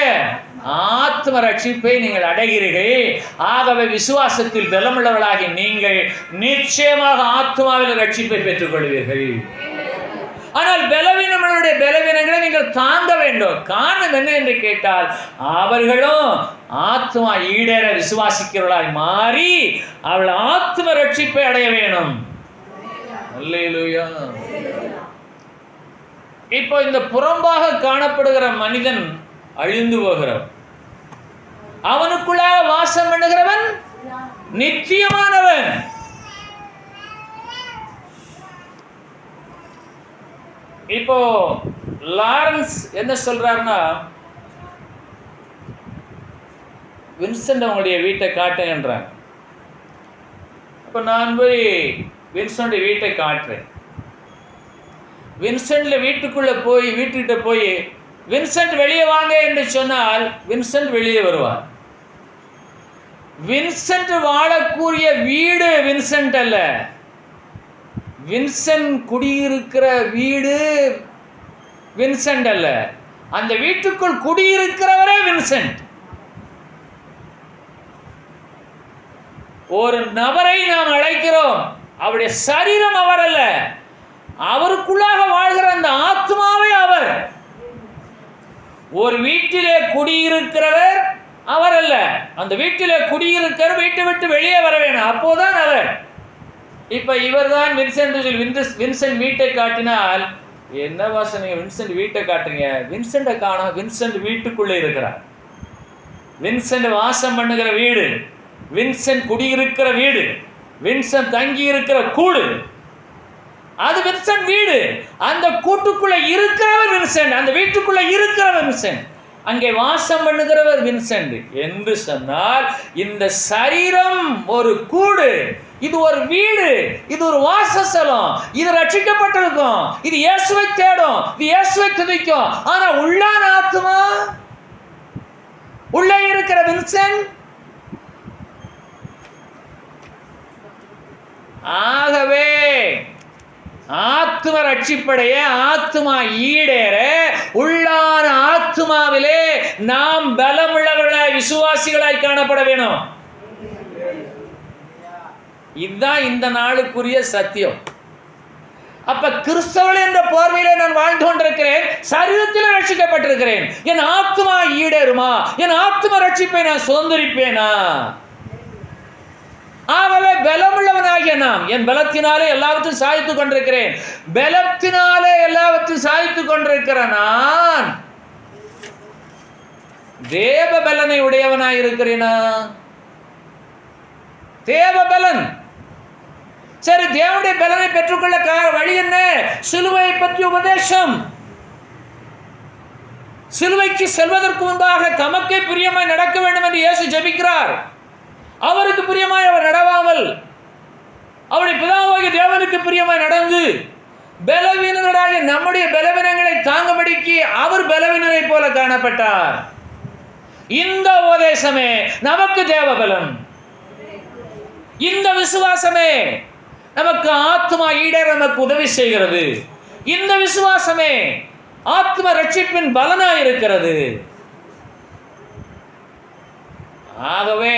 A: ஆத்ம ரட்சிப்பை நீங்கள் அடைகிறீர்கள். ஆகவே விசுவாசத்தில் பலமுள்ளவர்களாகி நீங்கள் நிச்சயமாக ஆத்மாவில் ரட்சிப்பை பெற்றுக் கொள்வீர்கள். ஆனால் பலவீனங்களுடைய பலவீனங்களை நீங்கள் தாங்க வேண்டும். காரணம் என்ன என்று கேட்டால், அவர்களும் ஆத்மா ஈடேற விசுவாசிக்கிறவர்களாய் மாறி அவள் ஆத்ம ரட்சிப்பை அடைய வேணும். அல்லேலூயா. இப்போ இந்த புறம்பாக காணப்படுகிற மனிதன் அழிந்து போகிறவன், அவனுக்குள்ளாக வாசம் பண்ணுகிறவன் நித்தியமானவன். இப்போ லாரன்ஸ் என்ன சொல்றாருன்னா, வின்சென்ட் அவங்களுடைய வீட்டை காட்டுங்கன்றாங்க. அப்போ நான் போய் வின்சென்ட் வீட்டை காட்டுறேன். வின்சென்ட்ல வீட்டுக்குள்ள போய் வீட்டுக்கிட்ட போய் வின்சென்ட் வெளியே வாங்க என்று சொன்னால் வின்சென்ட் வெளியே வருவார். வின்சென்ட் வாழக்கூடிய வீடு வின்சென்ட் அல்ல, வின்சென்ட் குடியிருக்கிற வீடு வின்சென்ட் அல்ல, அந்த வீட்டுக்குள் குடியிருக்கிறவரே வின்சென்ட். ஒரு நபரை நாம் அழைக்கிறோம், அவருடைய சரீரம் அவர் அல்ல, அவருக்குள்ளாக வாழ்கிற அந்த ஆத்மாவே அவர். ஒரு வீட்டிலே குடியிருக்கிறவர் அவர் அல்ல, அந்த வீட்டிலே குடியிருக்கிறவர் வீட்டை விட்டு வெளியே வர வேணும், அப்போதான் அவர். இப்ப இவர் தான் வின்சென்ட் வீட்டை காட்டினால், என்ன வாசனை வின்சென்ட் வீட்டை காட்டுறீங்க? வின்சென்ட்டை காணோம், வின்சென்ட் வீட்டுக்குள்ளே இருக்கிறார். வின்சென்ட் வாசம் பண்ணுகிற வீடு, வின்சென்ட் குடியிருக்கிற வீடு, வின்சென்ட் தங்கி இருக்கிற கூடு, அது வின்சென்ட் வீடு. அந்த கூட்டுக்குள்ள இருக்கிறவர் வின்சென்ட், அந்த வீட்டுக்குள்ள இருக்கிறவர் வின்சென்ட், அங்கே வாசம் பண்ணுகிறவர் வின்சென்ட் என்று சொன்னால், இந்த சரீரம் ஒரு கூடு, இது ஒரு வீடு, இது ஒரு வாசஸ்தலம், இது ரட்சிக்கப்பட்டிருக்கும், இது இயேசுவை தேடும், இது இயேசுவை துதிக்கும். ஆனா உள்ளான ஆத்மா, உள்ளே இருக்கிற வின்சென்ட். ஆகவே ஆத்ம ரட்சிப்படைய, ஆத்மா ஈடேற, உள்ளான ஆத்மாவிலே நாம் பலமுள்ளவர்களாய் விசுவாசிகளாய் காணப்பட வேணும். இதுதான் இந்த நாளுக்குரிய சத்தியம். அப்ப கிறிஸ்தவன் என்ற போர்வையிலே நான் வாழ்ந்து கொண்டிருக்கிறேன், சரீரத்தில் ரட்சிக்கப்பட்டிருக்கிறேன். என் ஆத்மா ஈடேறுமா? என் ஆத்ம ரட்சிப்பை நான் சுதந்திரிப்பேனா? ஆகவே பலமுள்ளவனாகிய நாம், என் பலத்தினாலே எல்லாவற்றையும் சாதித்துக் கொண்டிருக்கிறேன், பலத்தினாலே எல்லாவற்றையும் சாதித்துக் கொண்டிருக்கிற நான் தேவ பலனை உடையவனாய் இருக்கிறேனா? தேவ பலன். சரி, தேவனுடைய பலனை பெற்றுக்கொள்ள வழி என்ன? சிலுவை பற்றி உபதேசம். சிலுவைக்கு செல்வதற்கு முன்பாக தமக்கே பிரியமாய் நடக்க வேண்டும் என்று இயேசு ஜெபிக்கிறார். அவருக்கு பிரியமாய் அவர் நடவாமல், அவருடைய பிதாவாகிய தேவனுக்கு பிரியமாய் நடந்து, பலவீனர்களாகிய நம்முடைய பலவீனங்களை தாங்கும்படிக்கு அவர் பலவீனரை போல காணப்பட்டார். இந்த உபதேசமே நமக்கு தேவ பலன். இந்த விசுவாசமே நமக்கு ஆத்மா ஈடேற நமக்கு உதவி செய்கிறது. இந்த விசுவாசமே ஆத்ம ரட்சிப்பின் பலனாய் இருக்கிறது. ஆகவே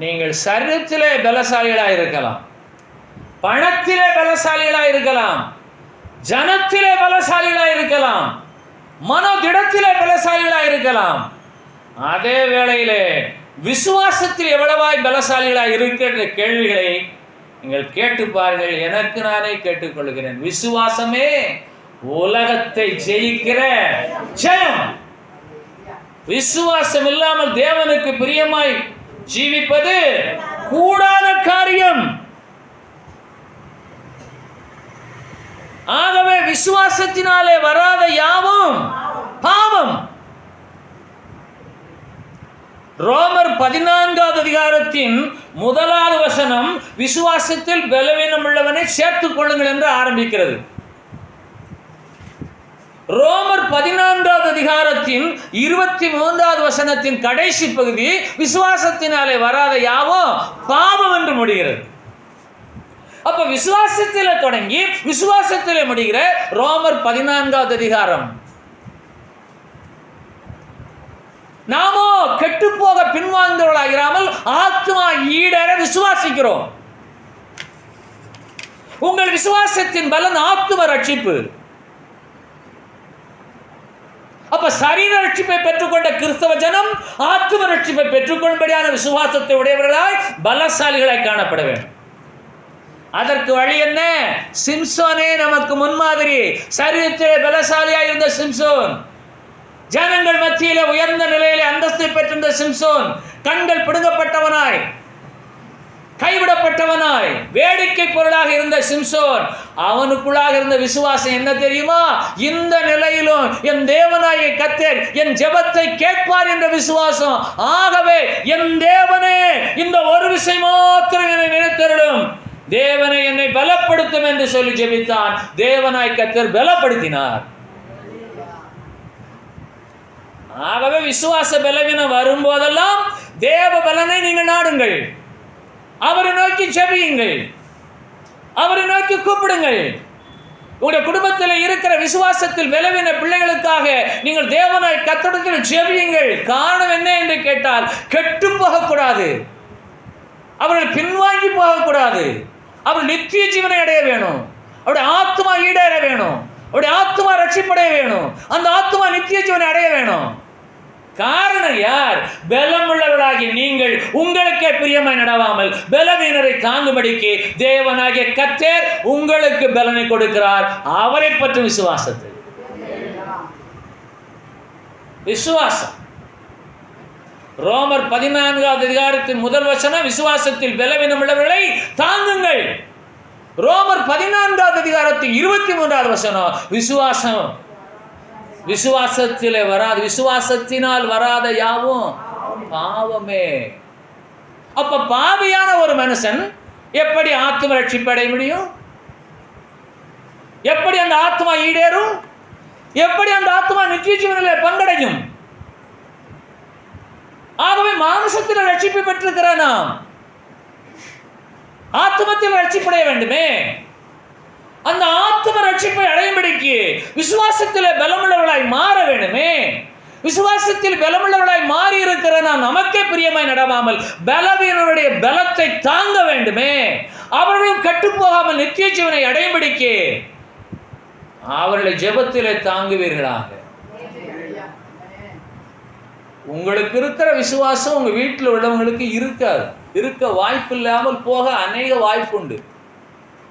A: நீங்கள் சரீரத்திலே பலசாலிகளாக இருக்கலாம், பணத்திலே பலசாலிகளாக இருக்கலாம், ஜனத்திலே பலசாலிகளாக இருக்கலாம், மனோதிடத்திலே பலசாலிகளாக இருக்கலாம். அதே வேளையிலே விசுவாசத்தில் எவ்வளவாய் பலசாலிகளாக இருக்கிற கேள்விகளை நீங்கள் கேட்டு பாருங்கள். எனக்கு நானே கேட்டுக்கொள்கிறேன். விசுவாசமே உலகத்தை ஜெயிக்கிற ஜெயம். விசுவாசம் இல்லாமல் தேவனுக்கு பிரியமாய் ஜீவிப்பது கூடாத காரியம். ஆகவே விசுவாசத்தினாலே வராத யாவும் பாவம். ரோமர் 14வது அதிகாரத்தின் 1வது வசனம் விசுவாசத்தில் பலவீனம் உள்ளவனை சேர்த்துக் கொள்ளுங்கள் என்று ஆரம்பிக்கிறது. ரோமர் 14வது அதிகாரத்தின் 23வது வசனத்தின் கடைசி பகுதி விசுவாசத்தினாலே வராத யாவும் பாவம் என்று முடிகிறது. அப்ப விசுவாசத்திலே தொடங்கி விசுவாசத்திலே முடிகிற ரோமர் 14வது அதிகாரம். நாமோ கெட்டு போக பின்வாங்குவர்களாகிறாமல் ஆத்மா ஈடேற விசுவாசிக்கிறோம். உங்கள் விசுவாசத்தின் பலன் ஆத்ம ரட்சிப்பு. அப்ப சரீர ரட்சிப்பை பெற்றுக்கொண்ட கிறிஸ்தவ ஜனம் ஆத்ம ரட்சிப்பை பெற்றுக்கொள்ளும்படியான விசுவாசத்தை உடையவர்களாய் பலசாலிகளாய் காணப்பட வேண்டும். அதற்கு வழி என்ன? சிம்சோனே நமக்கு முன்மாதிரி. சரீரத்திலே பலசாலியாய் இருந்த சிம்சோன், ஜனங்கள் மத்தியிலே உயர்ந்த நிலையிலே அந்தஸ்தை பெற்றிருந்த சிம்சோன், கண்கள் பிடுங்கப்பட்டவனாய், கைவிடப்பட்டவனாய், வேடிக்கை பொருளாக இருந்த சிம்சோன், அவனுக்குள்ளாக இருந்த விசுவாசம் என்ன தெரியுமா? இந்த நிலையிலும் என் தேவனாகிய கர்த்தர் என் ஜெபத்தை கேட்பார் என்ற விசுவாசம். ஆகவே என் தேவனே இந்த ஒரு விஷயம் மாத்திரம் என்னை நினைத்தருளும், தேவனை என்னை பலப்படுத்தும் என்று சொல்லி ஜெபித்தான். தேவனாய் கர்த்தர் பலப்படுத்தினார். ஆகவே விசுவாச பலவீனம் வரும்போதெல்லாம் தேவ பலனை நீங்கள் நாடுங்கள், அவரை நோக்கி ஜெபியுங்கள், அவரை நோக்கி கூப்பிடுங்கள். உங்களுடைய குடும்பத்தில் இருக்கிற விசுவாசத்தில் பலவீன பிள்ளைகளுக்காக நீங்கள் தேவனாய் கர்த்தரிடத்தில் ஜெபியுங்கள். காரணம் என்ன என்று கேட்டால், கெட்டு போகக்கூடாது, அவர்கள் பின்வாங்கி போகக்கூடாது, அவர்கள் நித்திய ஜீவனை அடைய வேணும், அவருடைய ஆத்மா ஈடேற வேணும், அவருடைய ஆத்மா ரட்சிப்படைய வேணும், அந்த ஆத்மா நித்திய ஜீவனை அடைய வேணும். காரணம் யார்? பலமுள்ளவர்களாகிய நீங்கள் உங்களுக்கே பிரியமாய் நடவாமல் பலவீனரை தாங்கும்படிக்கு தேவனாகிய கர்த்தர் உங்களுக்கு பலனை கொடுக்கிறார். அவரை பற்றி விசுவாசத்தை, விசுவாசம். ரோமர் 14வது அதிகாரத்தின் 1 வசனம் விசுவாசத்தில் பலவீனம் உள்ளவர்களை தாங்குங்கள். ரோமர் 14வது அதிகாரத்தின் 23வது வசனம் விசுவாசம், விசுவாசத்திலே வராது, விசுவாசத்தினால் வராத யாவும் பாவமே. அப்ப பாவியான ஒரு மனுஷன் எப்படி ஆத்ம ரட்சிப்பு அடைய முடியும்? எப்படி அந்த ஆத்மா ஈடேறும்? எப்படி அந்த ஆத்மா நித்திய ஜீவனிலே பங்கடையும்? ஆகவே மாம்சத்தில் ரட்சிப்பு பெற்றிருக்கிற நாம் ஆத்மத்தில் ரட்சிப்படைய வேண்டுமே. அந்த ஆத்ம ரட்சிப்பை அடையும்படிக்கு விசுவாசத்தில் பலமுள்ளவர்களாய் மாற வேண்டுமே. விசுவாசத்தில் பலமுள்ளவர்களாய் மாறி இருக்கிற நாம் நமக்கே பிரியமாய் நடவாமல் பலவீனருடைய பலத்தை தாங்க வேண்டுமே. அவர்களும் கட்டுப்போகாமல் நித்திய ஜீவனை அடையும்படிக்கு அவர்களை ஜெபத்திலே தாங்குவீர்களாக. உங்களுக்கு இருக்கிற விசுவாசம் உங்க வீட்டில் உள்ளவங்களுக்கு இருக்காது, இருக்க வாய்ப்பு இல்லாமல் போக அநேக வாய்ப்புண்டு.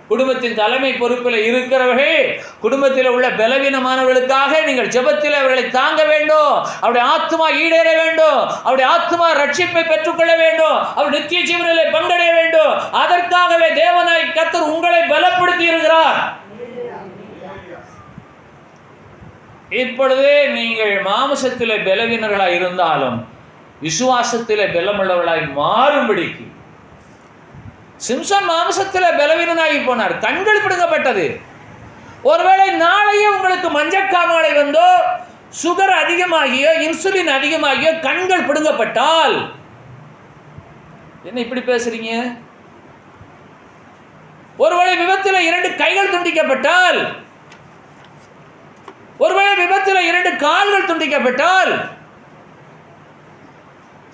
A: குடும்பத்தின் தலைமை பொறுப்பில் இருக்கிறவர்கள் குடும்பத்தில் உள்ள பலவீனமானவர்களுக்காக நீங்கள் ஜெபத்தில் அவர்களை தாங்க வேண்டும், அவருடைய ஆத்மா ஈடேற வேண்டும், அவருடைய ஆத்மா ரட்சிப்பை பெற்றுக்கொள்ள வேண்டும், அவர் நித்திய ஜீவனிலே பங்கடைய வேண்டும். அதற்காகவே தேவனாய் கர்த்தர் உங்களை பலப்படுத்தி இருக்கிறார். இப்பொழுதே நீங்கள் மாம்சத்திலே பலவீனர்களாய் இருந்தாலும் விசுவாசத்திலே பலமுள்ளவர்களாய் மாறும்படிக்கு. சிம்சன் மாம்சத்தில் பலவீனனாகி போனார், கண்கள் பிடுங்கப்பட்டது. ஒருவேளை நாளையே உங்களுக்கு மஞ்சக்காமாலை வந்தோ, சுகர் அதிகமாகியோ, இன்சுலின் அதிகமாகியோ கண்கள் பிடுங்கப்பட்டால், என்ன இப்படி பேசுறீங்க? ஒருவேளை விபத்தில் 2 கைகள் துண்டிக்கப்பட்டால், ஒருவேளை விபத்தில் 2 கால்கள் துண்டிக்கப்பட்டால்,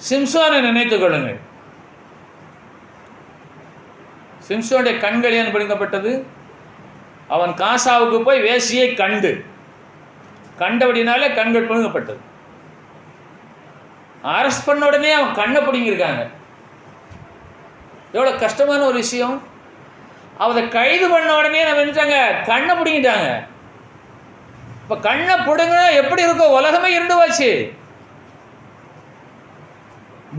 A: சிம்சோனை நினைத்துக் கொள்ளுங்கள். சிம்சோனுடைய கண்கள் ஏன் பிடுங்கப்பட்டது? அவன் காசாவுக்கு போய் வேசியை கண்டபடினாலே கண்கள் பிடுங்கப்பட்டது. அரெஸ்ட் பண்ண உடனே அவன் கண்ணை பிடுங்கியிருக்காங்க. எவ்வளோ கஷ்டமான ஒரு விஷயம். அவரை கைது பண்ண உடனே நம்ம நினைச்சாங்க கண்ணை பிடுங்கிட்டாங்க. இப்போ கண்ணை பிடுங்க எப்படி இருக்கும்? உலகமே இருண்டு போச்சு.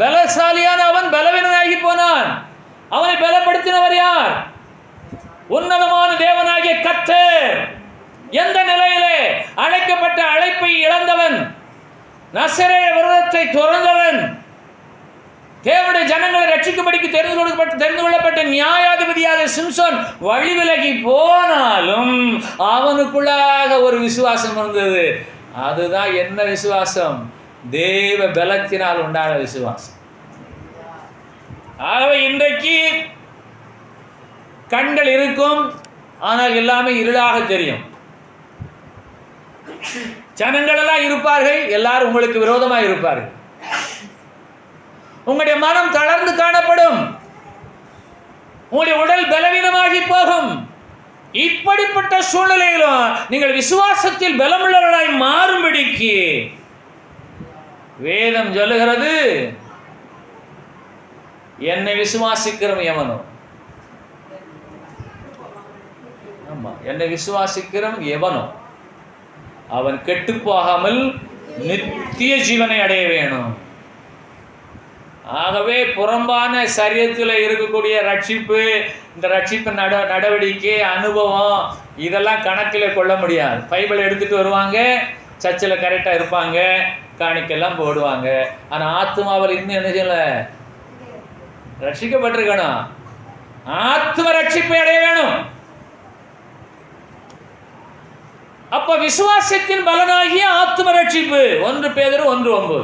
A: பலசாலியான அவன் பலவீனனாகி போனான். அவனை பலப்படுத்தினவர் யார்? உன்னதமான தேவனாகிய கர்த்தர். எந்த நிலையிலே? அழைக்கப்பட்ட அழைப்பை இழந்தவன், நசரேய விரதத்தை துறந்தவன், தேவனுடைய ஜனங்களை ரட்சிக்கும்படிக்கு தெரிந்து கொள்ளப்பட்ட நியாயாதிபதியாக சிம்சோன் வழி விலகி போனாலும் அவனுக்குள்ளாக ஒரு விசுவாசம் இருந்தது. அதுதான் என்ன விசுவாசம்? தேவ பலத்தினால் உண்டான விசுவாசம். ஆகவே இன்றைக்கு கண்கள் இருக்கும், ஆனால் எல்லாமே இருளாக தெரியும். ஜனங்கள் எல்லாம் இருப்பார்கள், எல்லாரும் உங்களுக்கு விரோதமாக இருப்பார்கள். உங்களுடைய மனம் தளர்ந்து காணப்படும், உங்களுடைய உடல் பலவீனமாகி போகும். இப்படிப்பட்ட சூழ்நிலையிலும் நீங்கள் விசுவாசத்தில் பலமுள்ளவர்களாய் மாறும்படிக்கு வேதம் சொல்லுகிறது, என்னை விசுவாசிக்கிறவன் எவனோ, ஆமா, என்னை விசுவாசிக்கிறவன் எவனோ அவன் கெட்டு போகாமல் நித்திய ஜீவனை அடைய வேணும். ஆகவே புறம்பான சரீரத்தில் இருக்கக்கூடிய ரட்சிப்பு, இந்த ரட்சிப்பு நடவடிக்கை, அனுபவம், இதெல்லாம் கணக்கில் கொள்ள முடியாது. பைபிள் எடுத்துகிட்டு வருவாங்க, சர்ச்சில் கரெக்டாக இருப்பாங்க, காணிக்கெல்லாம் போடுவாங்க. ஆனால் ஆத்மாவில் இன்னும் என்ன செய்யல? ரட்சிக்கப்பட்டிருக்கணும். ஆத்ம ரட்சிப்பை அடைய வேணும். அப்ப விசுவாசத்தின் பலனாகிய ஆத்ம ரட்சிப்பு. 1 பேதுரு 1:9.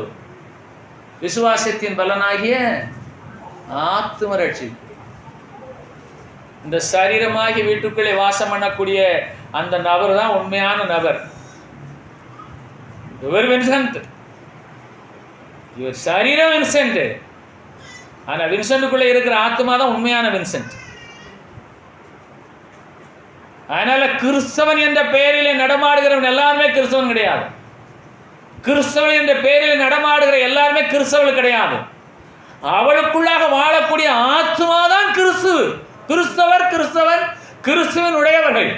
A: விசுவாசத்தின் பலனாகிய ஆத்ம ரட்சிப்பு. இந்த சரீரமாகி வீட்டுக்குள்ளே வாசம் பண்ணக்கூடிய அந்த நபர் தான் உண்மையான நபர். இவர் வின்சென்ட், இவர் சரீரம் வின்சென்ட், ஆனா வின்சென்ட்டுக்குள்ளே இருக்கிற ஆத்மா தான் உண்மையான வின்சென்ட். அதனால கிறிஸ்தவன் என்ற பெயரிலே நடமாடுகிறவன் எல்லாருமே கிறிஸ்தவன் கிடையாது. கிறிஸ்தவன் என்ற பெயரில் நடமாடுகிற எல்லாருமே கிறிஸ்தவர்கள் கிடையாது. அவளுக்குள்ளாக வாழக்கூடிய ஆத்மா தான் கிறிஸ்து. கிறிஸ்தவன் கிறிஸ்துவன் உடையவர்கள்.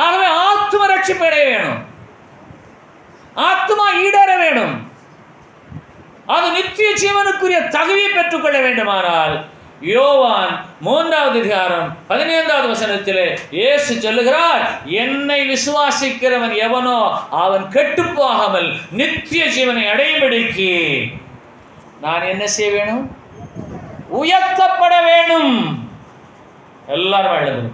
A: ஆகவே ஆத்ம ரட்சிப்பு அடைய வேணும், ஆத்மா ஈடேற வேணும். அது நித்திய ஜீவனுக்குரிய தகுதியை பெற்றுக்கொள்ள வேண்டுமானால் யோவான் 3வது அதிகாரம் 15வது வசனத்திலே இயேசு சொல்லுகிறார், என்னை விசுவாசிக்கிறவன் எவனோ அவன் கெட்டு போகாமல் நித்திய ஜீவனை அடையும்படிக்கு நான் என்ன செய்ய வேணும்? உயர்த்தப்பட வேணும். எல்லாரும் எழுதும்.